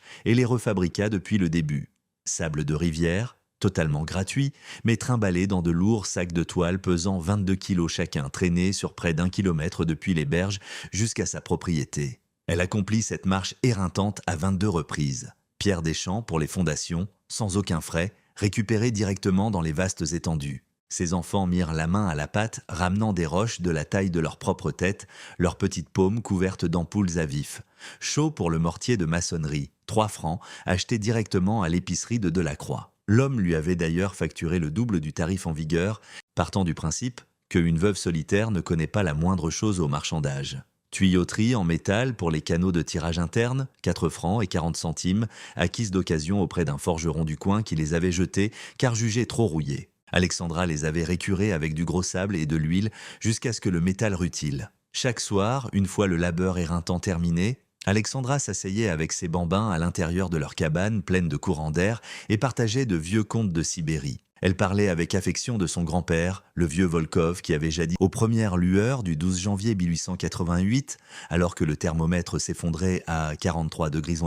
et les refabriqua depuis le début. Sable de rivière, totalement gratuit, mais trimballé dans de lourds sacs de toile pesant 22 kilos chacun, traînés sur près d'1 kilomètre depuis les berges jusqu'à sa propriété. Elle accomplit cette marche éreintante à 22 reprises. Pierre des champs pour les fondations, sans aucun frais, récupérées directement dans les vastes étendues. Ses enfants mirent la main à la pâte, ramenant des roches de la taille de leur propre tête, leurs petites paumes couvertes d'ampoules à vif. Chaud pour le mortier de maçonnerie, 3 francs, acheté directement à l'épicerie de Delacroix. L'homme lui avait d'ailleurs facturé le double du tarif en vigueur, partant du principe qu'une veuve solitaire ne connaît pas la moindre chose au marchandage. Tuyauterie en métal pour les canaux de tirage interne, 4 francs et 40 centimes, acquises d'occasion auprès d'un forgeron du coin qui les avait jetés car jugés trop rouillés. Alexandra les avait récurés avec du gros sable et de l'huile jusqu'à ce que le métal rutile. Chaque soir, une fois le labeur éreintant terminé, Alexandra s'asseyait avec ses bambins à l'intérieur de leur cabane pleine de courants d'air et partageait de vieux contes de Sibérie. Elle parlait avec affection de son grand-père, le vieux Volkov, qui avait jadis, aux premières lueurs du 12 janvier 1888, alors que le thermomètre s'effondrait à 43 degrés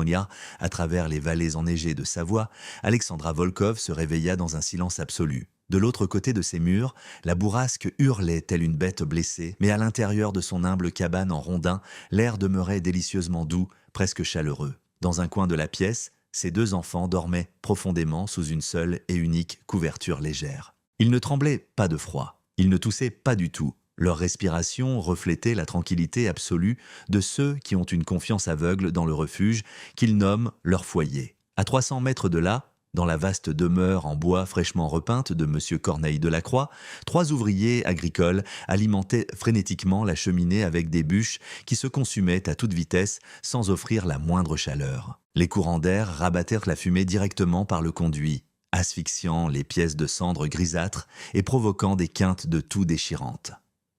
à travers les vallées enneigées de Savoie, Alexandra Volkov se réveilla dans un silence absolu. De l'autre côté de ces murs, la bourrasque hurlait telle une bête blessée, mais à l'intérieur de son humble cabane en rondin, l'air demeurait délicieusement doux, presque chaleureux. Dans un coin de la pièce, ses deux enfants dormaient profondément sous une seule et unique couverture légère. Ils ne tremblaient pas de froid, ils ne toussaient pas du tout. Leur respiration reflétait la tranquillité absolue de ceux qui ont une confiance aveugle dans le refuge qu'ils nomment leur foyer. À 300 mètres de là, dans la vaste demeure en bois fraîchement repeinte de M. Corneille Delacroix, 3 ouvriers agricoles alimentaient frénétiquement la cheminée avec des bûches qui se consumaient à toute vitesse sans offrir la moindre chaleur. Les courants d'air rabattèrent la fumée directement par le conduit, asphyxiant les pièces de cendres grisâtres et provoquant des quintes de toux déchirantes.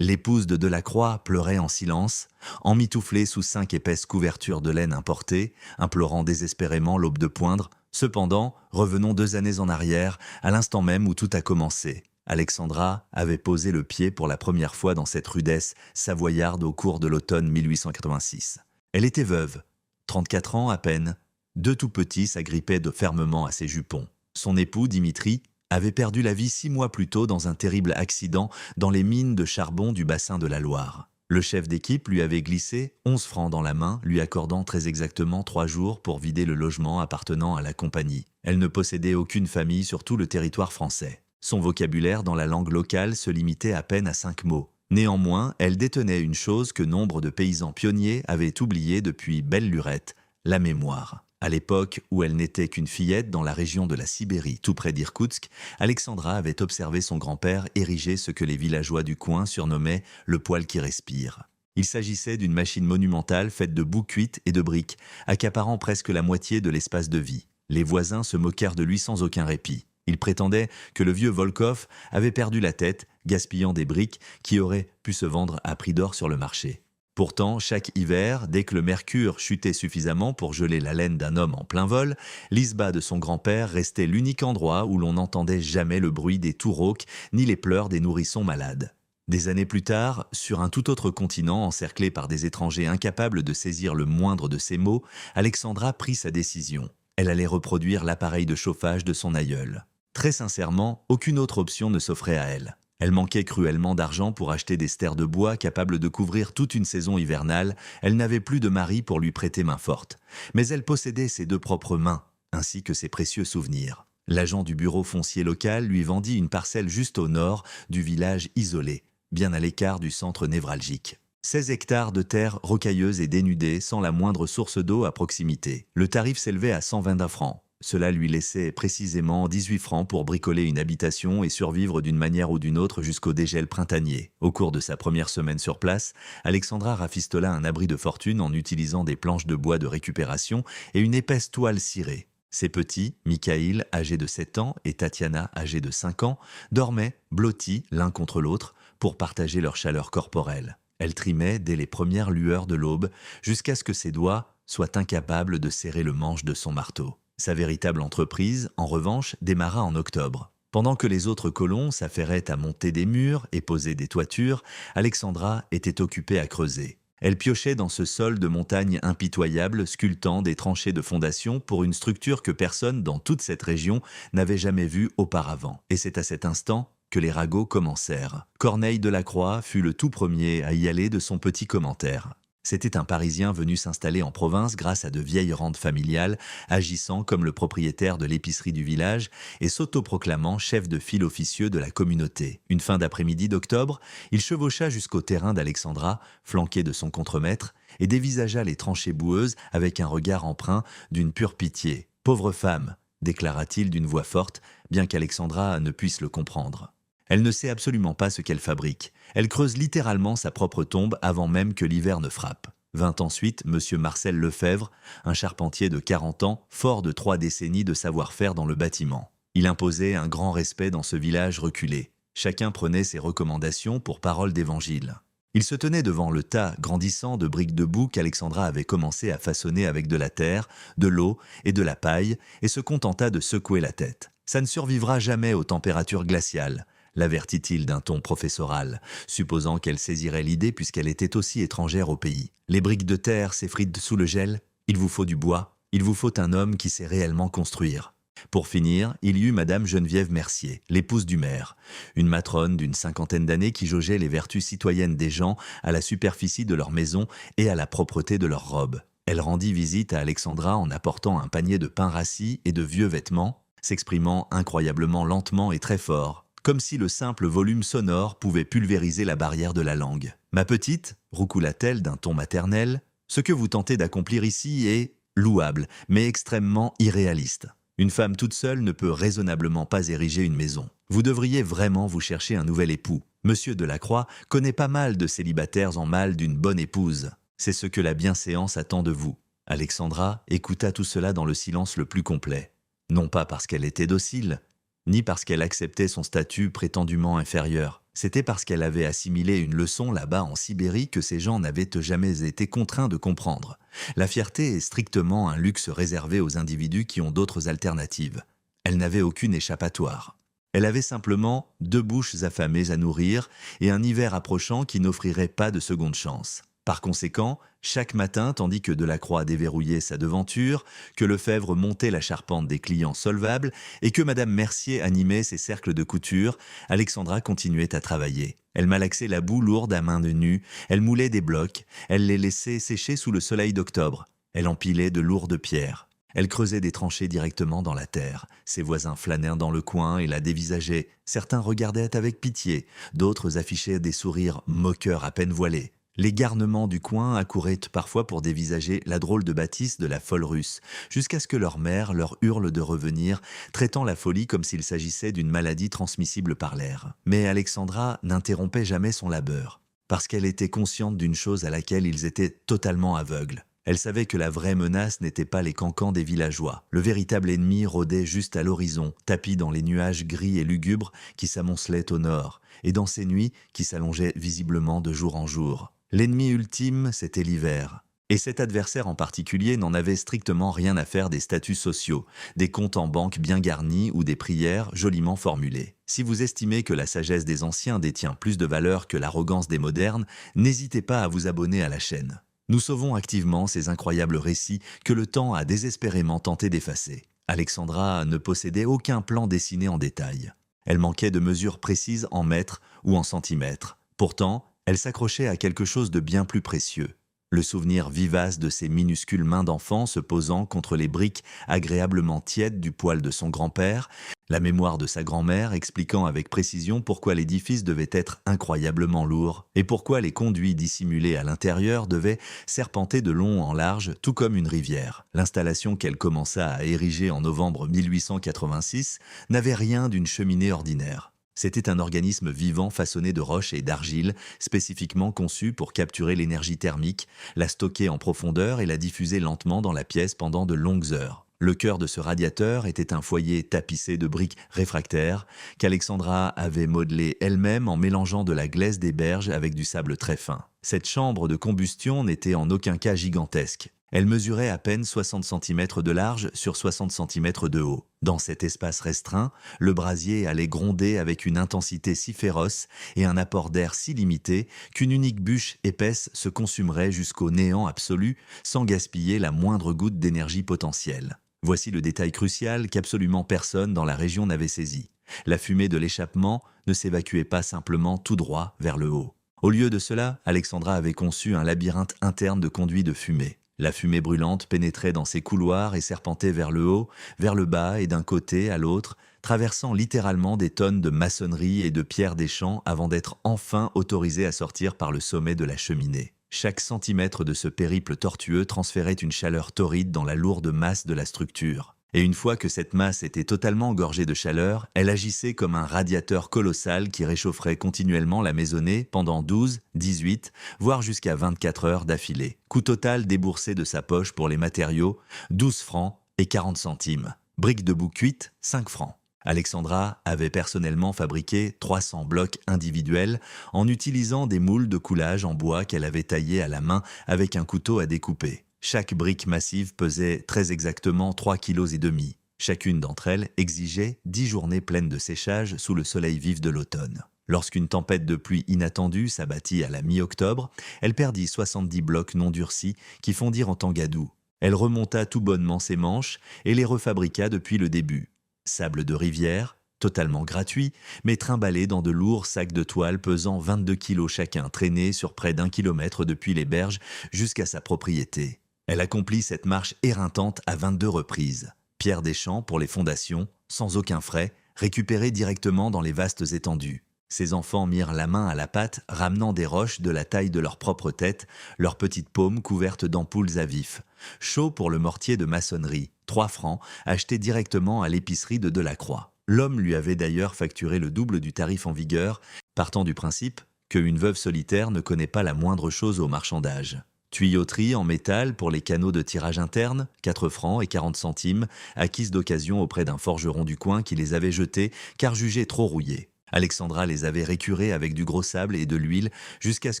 L'épouse de Delacroix pleurait en silence, emmitouflée sous 5 épaisses couvertures de laine importée, implorant désespérément l'aube de poindre. Cependant, revenons 2 années en arrière, à l'instant même où tout a commencé. Alexandra avait posé le pied pour la première fois dans cette rudesse savoyarde au cours de l'automne 1886. Elle était veuve, 34 ans à peine. 2 tout petits s'agrippaient fermement à ses jupons. Son époux, Dimitri, avait perdu la vie 6 mois plus tôt dans un terrible accident dans les mines de charbon du bassin de la Loire. Le chef d'équipe lui avait glissé 11 francs dans la main, lui accordant très exactement 3 jours pour vider le logement appartenant à la compagnie. Elle ne possédait aucune famille sur tout le territoire français. Son vocabulaire dans la langue locale se limitait à peine à 5 mots. Néanmoins, elle détenait une chose que nombre de paysans pionniers avaient oubliée depuis belle lurette, la mémoire. À l'époque où elle n'était qu'une fillette dans la région de la Sibérie, tout près d'Irkoutsk, Alexandra avait observé son grand-père ériger ce que les villageois du coin surnommaient le poêle qui respire. Il s'agissait d'une machine monumentale faite de boue cuite et de briques, accaparant presque la moitié de l'espace de vie. Les voisins se moquèrent de lui sans aucun répit. Ils prétendaient que le vieux Volkov avait perdu la tête, gaspillant des briques qui auraient pu se vendre à prix d'or sur le marché. Pourtant, chaque hiver, dès que le mercure chutait suffisamment pour geler la laine d'un homme en plein vol, l'isba de son grand-père restait l'unique endroit où l'on n'entendait jamais le bruit des toux rauques ni les pleurs des nourrissons malades. Des années plus tard, sur un tout autre continent encerclé par des étrangers incapables de saisir le moindre de ces mots, Alexandra prit sa décision. Elle allait reproduire l'appareil de chauffage de son aïeul. Très sincèrement, aucune autre option ne s'offrait à elle. Elle manquait cruellement d'argent pour acheter des stères de bois capables de couvrir toute une saison hivernale. Elle n'avait plus de mari pour lui prêter main forte. Mais elle possédait ses 2 propres mains, ainsi que ses précieux souvenirs. L'agent du bureau foncier local lui vendit une parcelle juste au nord du village isolé, bien à l'écart du centre névralgique. 16 hectares de terre rocailleuse et dénudée, sans la moindre source d'eau à proximité. Le tarif s'élevait à 120 francs. Cela lui laissait précisément 18 francs pour bricoler une habitation et survivre d'une manière ou d'une autre jusqu'au dégel printanier. Au cours de sa première semaine sur place, Alexandra rafistola un abri de fortune en utilisant des planches de bois de récupération et une épaisse toile cirée. Ses petits, Mikhaïl, âgé de 7 ans, et Tatiana, âgée de 5 ans, dormaient, blottis l'un contre l'autre, pour partager leur chaleur corporelle. Elle trimait dès les premières lueurs de l'aube, jusqu'à ce que ses doigts soient incapables de serrer le manche de son marteau. Sa véritable entreprise, en revanche, démarra en octobre. Pendant que les autres colons s'affairaient à monter des murs et poser des toitures, Alexandra était occupée à creuser. Elle piochait dans ce sol de montagne impitoyable, sculptant des tranchées de fondation pour une structure que personne dans toute cette région n'avait jamais vue auparavant. Et c'est à cet instant que les ragots commencèrent. Corneille Delacroix fut le tout premier à y aller de son petit commentaire. C'était un Parisien venu s'installer en province grâce à de vieilles rentes familiales, agissant comme le propriétaire de l'épicerie du village et s'autoproclamant chef de file officieux de la communauté. Une fin d'après-midi d'octobre, il chevaucha jusqu'au terrain d'Alexandra, flanqué de son contremaître, et dévisagea les tranchées boueuses avec un regard empreint d'une pure pitié. « Pauvre femme !» déclara-t-il d'une voix forte, bien qu'Alexandra ne puisse le comprendre. Elle ne sait absolument pas ce qu'elle fabrique. Elle creuse littéralement sa propre tombe avant même que l'hiver ne frappe. Vint ensuite M. Marcel Lefebvre, un charpentier de 40 ans, fort de 3 décennies de savoir-faire dans le bâtiment. Il imposait un grand respect dans ce village reculé. Chacun prenait ses recommandations pour parole d'évangile. Il se tenait devant le tas grandissant de briques de boue qu'Alexandra avait commencé à façonner avec de la terre, de l'eau et de la paille, et se contenta de secouer la tête. « Ça ne survivra jamais aux températures glaciales », l'avertit-il d'un ton professoral, supposant qu'elle saisirait l'idée puisqu'elle était aussi étrangère au pays. « Les briques de terre s'effritent sous le gel, il vous faut du bois, il vous faut un homme qui sait réellement construire. » Pour finir, il y eut Madame Geneviève Mercier, l'épouse du maire, une matrone d'une 50aine d'années qui jaugeait les vertus citoyennes des gens à la superficie de leur maison et à la propreté de leurs robes. Elle rendit visite à Alexandra en apportant un panier de pain rassis et de vieux vêtements, s'exprimant incroyablement lentement et très fort, comme si le simple volume sonore pouvait pulvériser la barrière de la langue. « Ma petite, roucoula-t-elle d'un ton maternel, ce que vous tentez d'accomplir ici est louable, mais extrêmement irréaliste. Une femme toute seule ne peut raisonnablement pas ériger une maison. Vous devriez vraiment vous chercher un nouvel époux. Monsieur Delacroix connaît pas mal de célibataires en mal d'une bonne épouse. C'est ce que la bienséance attend de vous. » Alexandra écouta tout cela dans le silence le plus complet. Non pas parce qu'elle était docile, ni parce qu'elle acceptait son statut prétendument inférieur. C'était parce qu'elle avait assimilé une leçon là-bas en Sibérie que ces gens n'avaient jamais été contraints de comprendre. La fierté est strictement un luxe réservé aux individus qui ont d'autres alternatives. Elle n'avait aucune échappatoire. Elle avait simplement 2 bouches affamées à nourrir et un hiver approchant qui n'offrirait pas de seconde chance. Par conséquent, chaque matin, tandis que Delacroix déverrouillait sa devanture, que Lefebvre montait la charpente des clients solvables et que Madame Mercier animait ses cercles de couture, Alexandra continuait à travailler. Elle malaxait la boue lourde à main nue, elle moulait des blocs, elle les laissait sécher sous le soleil d'octobre. Elle empilait de lourdes pierres. Elle creusait des tranchées directement dans la terre. Ses voisins flânèrent dans le coin et la dévisageaient. Certains regardaient avec pitié, d'autres affichaient des sourires moqueurs à peine voilés. Les garnements du coin accouraient parfois pour dévisager la drôle de bâtisse de la folle russe, jusqu'à ce que leur mère leur hurle de revenir, traitant la folie comme s'il s'agissait d'une maladie transmissible par l'air. Mais Alexandra n'interrompait jamais son labeur, parce qu'elle était consciente d'une chose à laquelle ils étaient totalement aveugles. Elle savait que la vraie menace n'était pas les cancans des villageois. Le véritable ennemi rôdait juste à l'horizon, tapi dans les nuages gris et lugubres qui s'amoncelaient au nord, et dans ces nuits qui s'allongeaient visiblement de jour en jour. L'ennemi ultime, c'était l'hiver. Et cet adversaire en particulier n'en avait strictement rien à faire des statuts sociaux, des comptes en banque bien garnis ou des prières joliment formulées. Si vous estimez que la sagesse des anciens détient plus de valeur que l'arrogance des modernes, n'hésitez pas à vous abonner à la chaîne. Nous sauvons activement ces incroyables récits que le temps a désespérément tenté d'effacer. Alexandra ne possédait aucun plan dessiné en détail. Elle manquait de mesures précises en mètres ou en centimètres. Pourtant, elle s'accrochait à quelque chose de bien plus précieux. Le souvenir vivace de ses minuscules mains d'enfant se posant contre les briques agréablement tièdes du poêle de son grand-père, la mémoire de sa grand-mère expliquant avec précision pourquoi l'édifice devait être incroyablement lourd et pourquoi les conduits dissimulés à l'intérieur devaient serpenter de long en large tout comme une rivière. L'installation qu'elle commença à ériger en novembre 1886 n'avait rien d'une cheminée ordinaire. C'était un organisme vivant façonné de roches et d'argile, spécifiquement conçu pour capturer l'énergie thermique, la stocker en profondeur et la diffuser lentement dans la pièce pendant de longues heures. Le cœur de ce radiateur était un foyer tapissé de briques réfractaires qu'Alexandra avait modelé elle-même en mélangeant de la glaise des berges avec du sable très fin. Cette chambre de combustion n'était en aucun cas gigantesque. Elle mesurait à peine 60 cm de large sur 60 cm de haut. Dans cet espace restreint, le brasier allait gronder avec une intensité si féroce et un apport d'air si limité qu'une unique bûche épaisse se consumerait jusqu'au néant absolu sans gaspiller la moindre goutte d'énergie potentielle. Voici le détail crucial qu'absolument personne dans la région n'avait saisi. La fumée de l'échappement ne s'évacuait pas simplement tout droit vers le haut. Au lieu de cela, Alexandra avait conçu un labyrinthe interne de conduits de fumée. La fumée brûlante pénétrait dans ces couloirs et serpentait vers le haut, vers le bas et d'un côté à l'autre, traversant littéralement des tonnes de maçonnerie et de pierres des champs avant d'être enfin autorisée à sortir par le sommet de la cheminée. Chaque centimètre de ce périple tortueux transférait une chaleur torride dans la lourde masse de la structure. Et une fois que cette masse était totalement gorgée de chaleur, elle agissait comme un radiateur colossal qui réchaufferait continuellement la maisonnée pendant 12, 18, voire jusqu'à 24 heures d'affilée. Coût total déboursé de sa poche pour les matériaux, 12 francs et 40 centimes. Briques de boue cuite, 5 francs. Alexandra avait personnellement fabriqué 300 blocs individuels en utilisant des moules de coulage en bois qu'elle avait taillés à la main avec un couteau à découper. Chaque brique massive pesait très exactement 3,5 kg. Chacune d'entre elles exigeait 10 journées pleines de séchage sous le soleil vif de l'automne. Lorsqu'une tempête de pluie inattendue s'abattit à la mi-octobre, elle perdit 70 blocs non durcis qui fondirent en tangadou. Elle remonta tout bonnement ses manches et les refabriqua depuis le début. Sable de rivière, totalement gratuit, mais trimballé dans de lourds sacs de toile pesant 22 kilos chacun, traînés sur près d'1 kilomètre depuis les berges jusqu'à sa propriété. Elle accomplit cette marche éreintante à 22 reprises. Pierre des champs pour les fondations, sans aucun frais, récupérées directement dans les vastes étendues. Ses enfants mirent la main à la pâte, ramenant des roches de la taille de leur propre tête, leurs petites paumes couvertes d'ampoules à vif. Chaud pour le mortier de maçonnerie, 3 francs, acheté directement à l'épicerie de Delacroix. L'homme lui avait d'ailleurs facturé le double du tarif en vigueur, partant du principe qu'une veuve solitaire ne connaît pas la moindre chose au marchandage. Tuyauterie en métal pour les canaux de tirage interne, 4 francs et 40 centimes, acquises d'occasion auprès d'un forgeron du coin qui les avait jetés car jugés trop rouillés. Alexandra les avait récurés avec du gros sable et de l'huile jusqu'à ce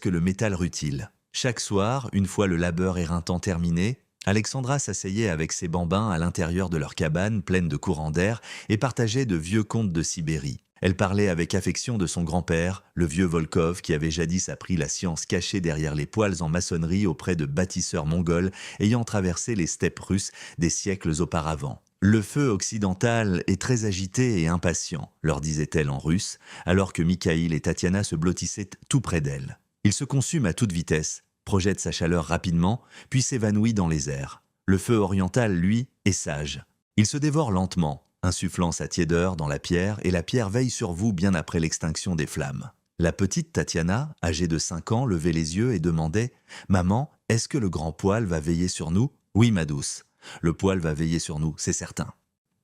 que le métal rutile. Chaque soir, une fois le labeur éreintant terminé, Alexandra s'asseyait avec ses bambins à l'intérieur de leur cabane pleine de courants d'air et partageait de vieux contes de Sibérie. Elle parlait avec affection de son grand-père, le vieux Volkov, qui avait jadis appris la science cachée derrière les poêles en maçonnerie auprès de bâtisseurs mongols ayant traversé les steppes russes des siècles auparavant. Le feu occidental est très agité et impatient, leur disait-elle en russe, alors que Mikhaïl et Tatiana se blottissaient tout près d'elle. Il se consume à toute vitesse, projette sa chaleur rapidement, puis s'évanouit dans les airs. Le feu oriental, lui, est sage. Il se dévore lentement, insufflant sa tiédeur dans la pierre, et la pierre veille sur vous bien après l'extinction des flammes. La petite Tatiana, âgée de 5 ans, levait les yeux et demandait « Maman, est-ce que le grand poêle va veiller sur nous ?»« Oui, ma douce. Le poêle va veiller sur nous, c'est certain. »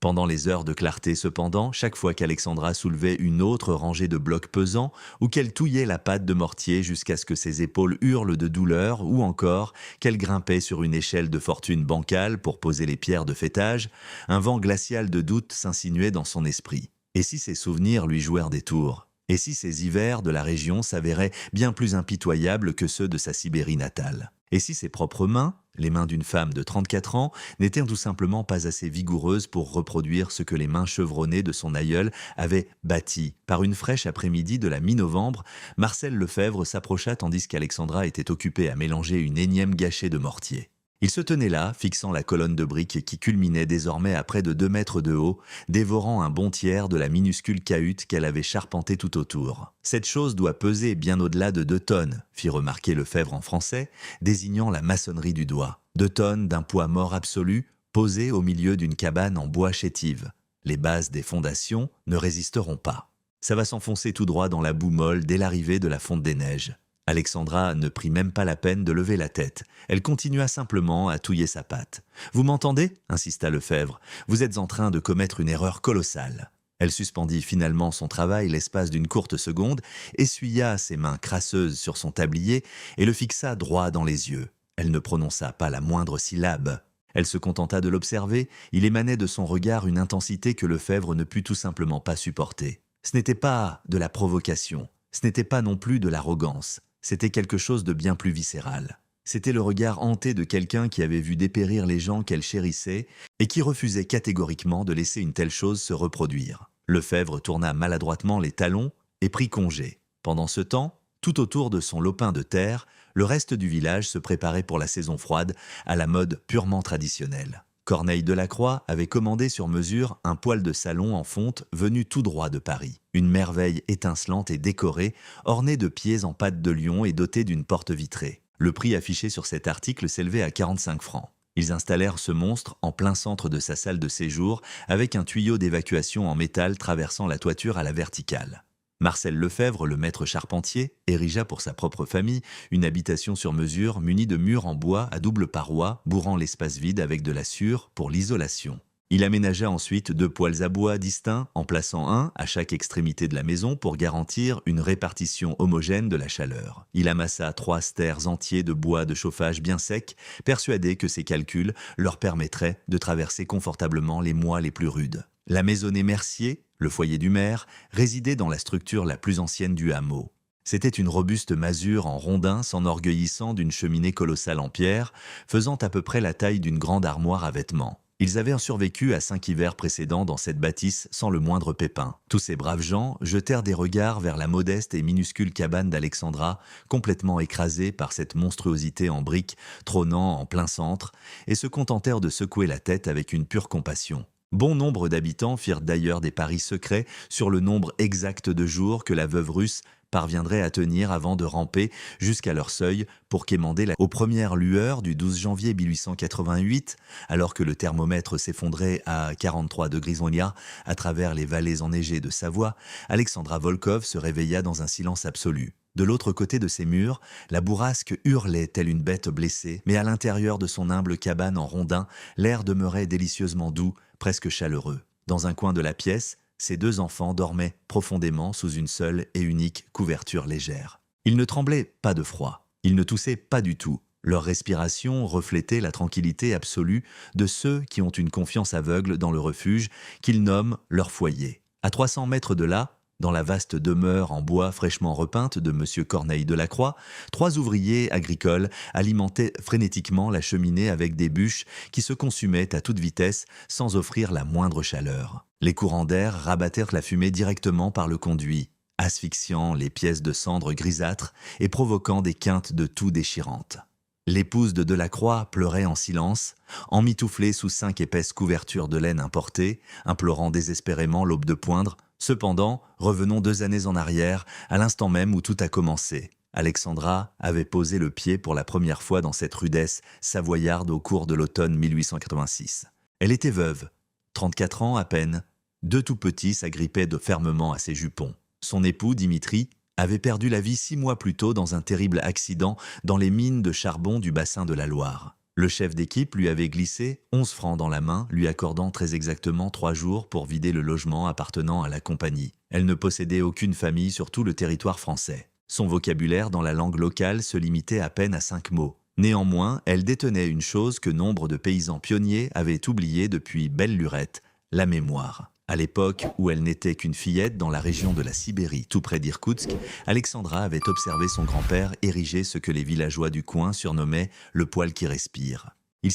Pendant les heures de clarté cependant, chaque fois qu'Alexandra soulevait une autre rangée de blocs pesants ou qu'elle touillait la pâte de mortier jusqu'à ce que ses épaules hurlent de douleur ou encore qu'elle grimpait sur une échelle de fortune bancale pour poser les pierres de faîtage, un vent glacial de doute s'insinuait dans son esprit. Et si ses souvenirs lui jouèrent des tours ? Et si ces hivers de la région s'avéraient bien plus impitoyables que ceux de sa Sibérie natale ? Et si ses propres mains, les mains d'une femme de 34 ans, n'étaient tout simplement pas assez vigoureuses pour reproduire ce que les mains chevronnées de son aïeul avaient bâti. Par une fraîche après-midi de la mi-novembre, Marcel Lefebvre s'approcha tandis qu'Alexandra était occupée à mélanger une énième gâchée de mortier. Il se tenait là, fixant la colonne de briques qui culminait désormais à près de 2 mètres de haut, dévorant un bon tiers de la minuscule cahute qu'elle avait charpentée tout autour. « Cette chose doit peser bien au-delà de 2 tonnes », fit remarquer Lefebvre en français, désignant la maçonnerie du doigt. 2 tonnes d'un poids mort absolu, posées au milieu d'une cabane en bois chétive. Les bases des fondations ne résisteront pas. Ça va s'enfoncer tout droit dans la boue molle dès l'arrivée de la fonte des neiges. Alexandra ne prit même pas la peine de lever la tête. Elle continua simplement à touiller sa pâte. « Vous m'entendez ?» insista Lefebvre. « Vous êtes en train de commettre une erreur colossale. » Elle suspendit finalement son travail l'espace d'une courte seconde, essuya ses mains crasseuses sur son tablier et le fixa droit dans les yeux. Elle ne prononça pas la moindre syllabe. Elle se contenta de l'observer. Il émanait de son regard une intensité que Lefebvre ne put tout simplement pas supporter. Ce n'était pas de la provocation. Ce n'était pas non plus de l'arrogance. C'était quelque chose de bien plus viscéral. C'était le regard hanté de quelqu'un qui avait vu dépérir les gens qu'elle chérissait et qui refusait catégoriquement de laisser une telle chose se reproduire. Lefebvre tourna maladroitement les talons et prit congé. Pendant ce temps, tout autour de son lopin de terre, le reste du village se préparait pour la saison froide à la mode purement traditionnelle. Corneille Delacroix avait commandé sur mesure un poêle de salon en fonte venu tout droit de Paris. Une merveille étincelante et décorée, ornée de pieds en pâte de lion et dotée d'une porte vitrée. Le prix affiché sur cet article s'élevait à 45 francs. Ils installèrent ce monstre en plein centre de sa salle de séjour avec un tuyau d'évacuation en métal traversant la toiture à la verticale. Marcel Lefebvre, le maître charpentier, érigea pour sa propre famille une habitation sur mesure munie de murs en bois à double paroi, bourrant l'espace vide avec de la sciure pour l'isolation. Il aménagea ensuite 2 poêles à bois distincts, en plaçant un à chaque extrémité de la maison pour garantir une répartition homogène de la chaleur. Il amassa 3 stères entiers de bois de chauffage bien secs, persuadé que ces calculs leur permettraient de traverser confortablement les mois les plus rudes. La maisonnée Mercier, le foyer du maire, résidait dans la structure la plus ancienne du hameau. C'était une robuste masure en rondin s'enorgueillissant d'une cheminée colossale en pierre, faisant à peu près la taille d'une grande armoire à vêtements. Ils avaient survécu à 5 hivers précédents dans cette bâtisse sans le moindre pépin. Tous ces braves gens jetèrent des regards vers la modeste et minuscule cabane d'Alexandra, complètement écrasée par cette monstruosité en briques trônant en plein centre, et se contentèrent de secouer la tête avec une pure compassion. Bon nombre d'habitants firent d'ailleurs des paris secrets sur le nombre exact de jours que la veuve russe parviendrait à tenir avant de ramper jusqu'à leur seuil pour quémander aux premières lueurs du 12 janvier 1888, alors que le thermomètre s'effondrait à 43 degrés à travers les vallées enneigées de Savoie, Alexandra Volkov se réveilla dans un silence absolu. De l'autre côté de ces murs, la bourrasque hurlait telle une bête blessée, mais à l'intérieur de son humble cabane en rondin, l'air demeurait délicieusement doux, presque chaleureux. Dans un coin de la pièce, ses 2 enfants dormaient profondément sous une seule et unique couverture légère. Ils ne tremblaient pas de froid, ils ne toussaient pas du tout. Leur respiration reflétait la tranquillité absolue de ceux qui ont une confiance aveugle dans le refuge qu'ils nomment leur foyer. À 300 mètres de là, dans la vaste demeure en bois fraîchement repeinte de M. Corneille Delacroix, 3 ouvriers agricoles alimentaient frénétiquement la cheminée avec des bûches qui se consumaient à toute vitesse sans offrir la moindre chaleur. Les courants d'air rabattèrent la fumée directement par le conduit, asphyxiant les pièces de cendre grisâtres et provoquant des quintes de toux déchirantes. L'épouse de Delacroix pleurait en silence, emmitouflée sous 5 épaisses couvertures de laine importée, implorant désespérément l'aube de poindre. Cependant, revenons 2 années en arrière, à l'instant même où tout a commencé. Alexandra avait posé le pied pour la première fois dans cette rudesse savoyarde au cours de l'automne 1886. Elle était veuve, 34 ans à peine. 2 tout petits s'agrippaient fermement à ses jupons. Son époux, Dimitri, avait perdu la vie 6 mois plus tôt dans un terrible accident dans les mines de charbon du bassin de la Loire. Le chef d'équipe lui avait glissé 11 francs dans la main, lui accordant très exactement 3 jours pour vider le logement appartenant à la compagnie. Elle ne possédait aucune famille sur tout le territoire français. Son vocabulaire dans la langue locale se limitait à peine à 5 mots. Néanmoins, elle détenait une chose que nombre de paysans pionniers avaient oubliée depuis belle lurette, la mémoire. À l'époque où elle n'était qu'une fillette dans la région de la Sibérie, tout près d'Irkoutsk, Alexandra avait observé son grand-père ériger ce que les villageois du coin surnommaient le poil qui respire. Il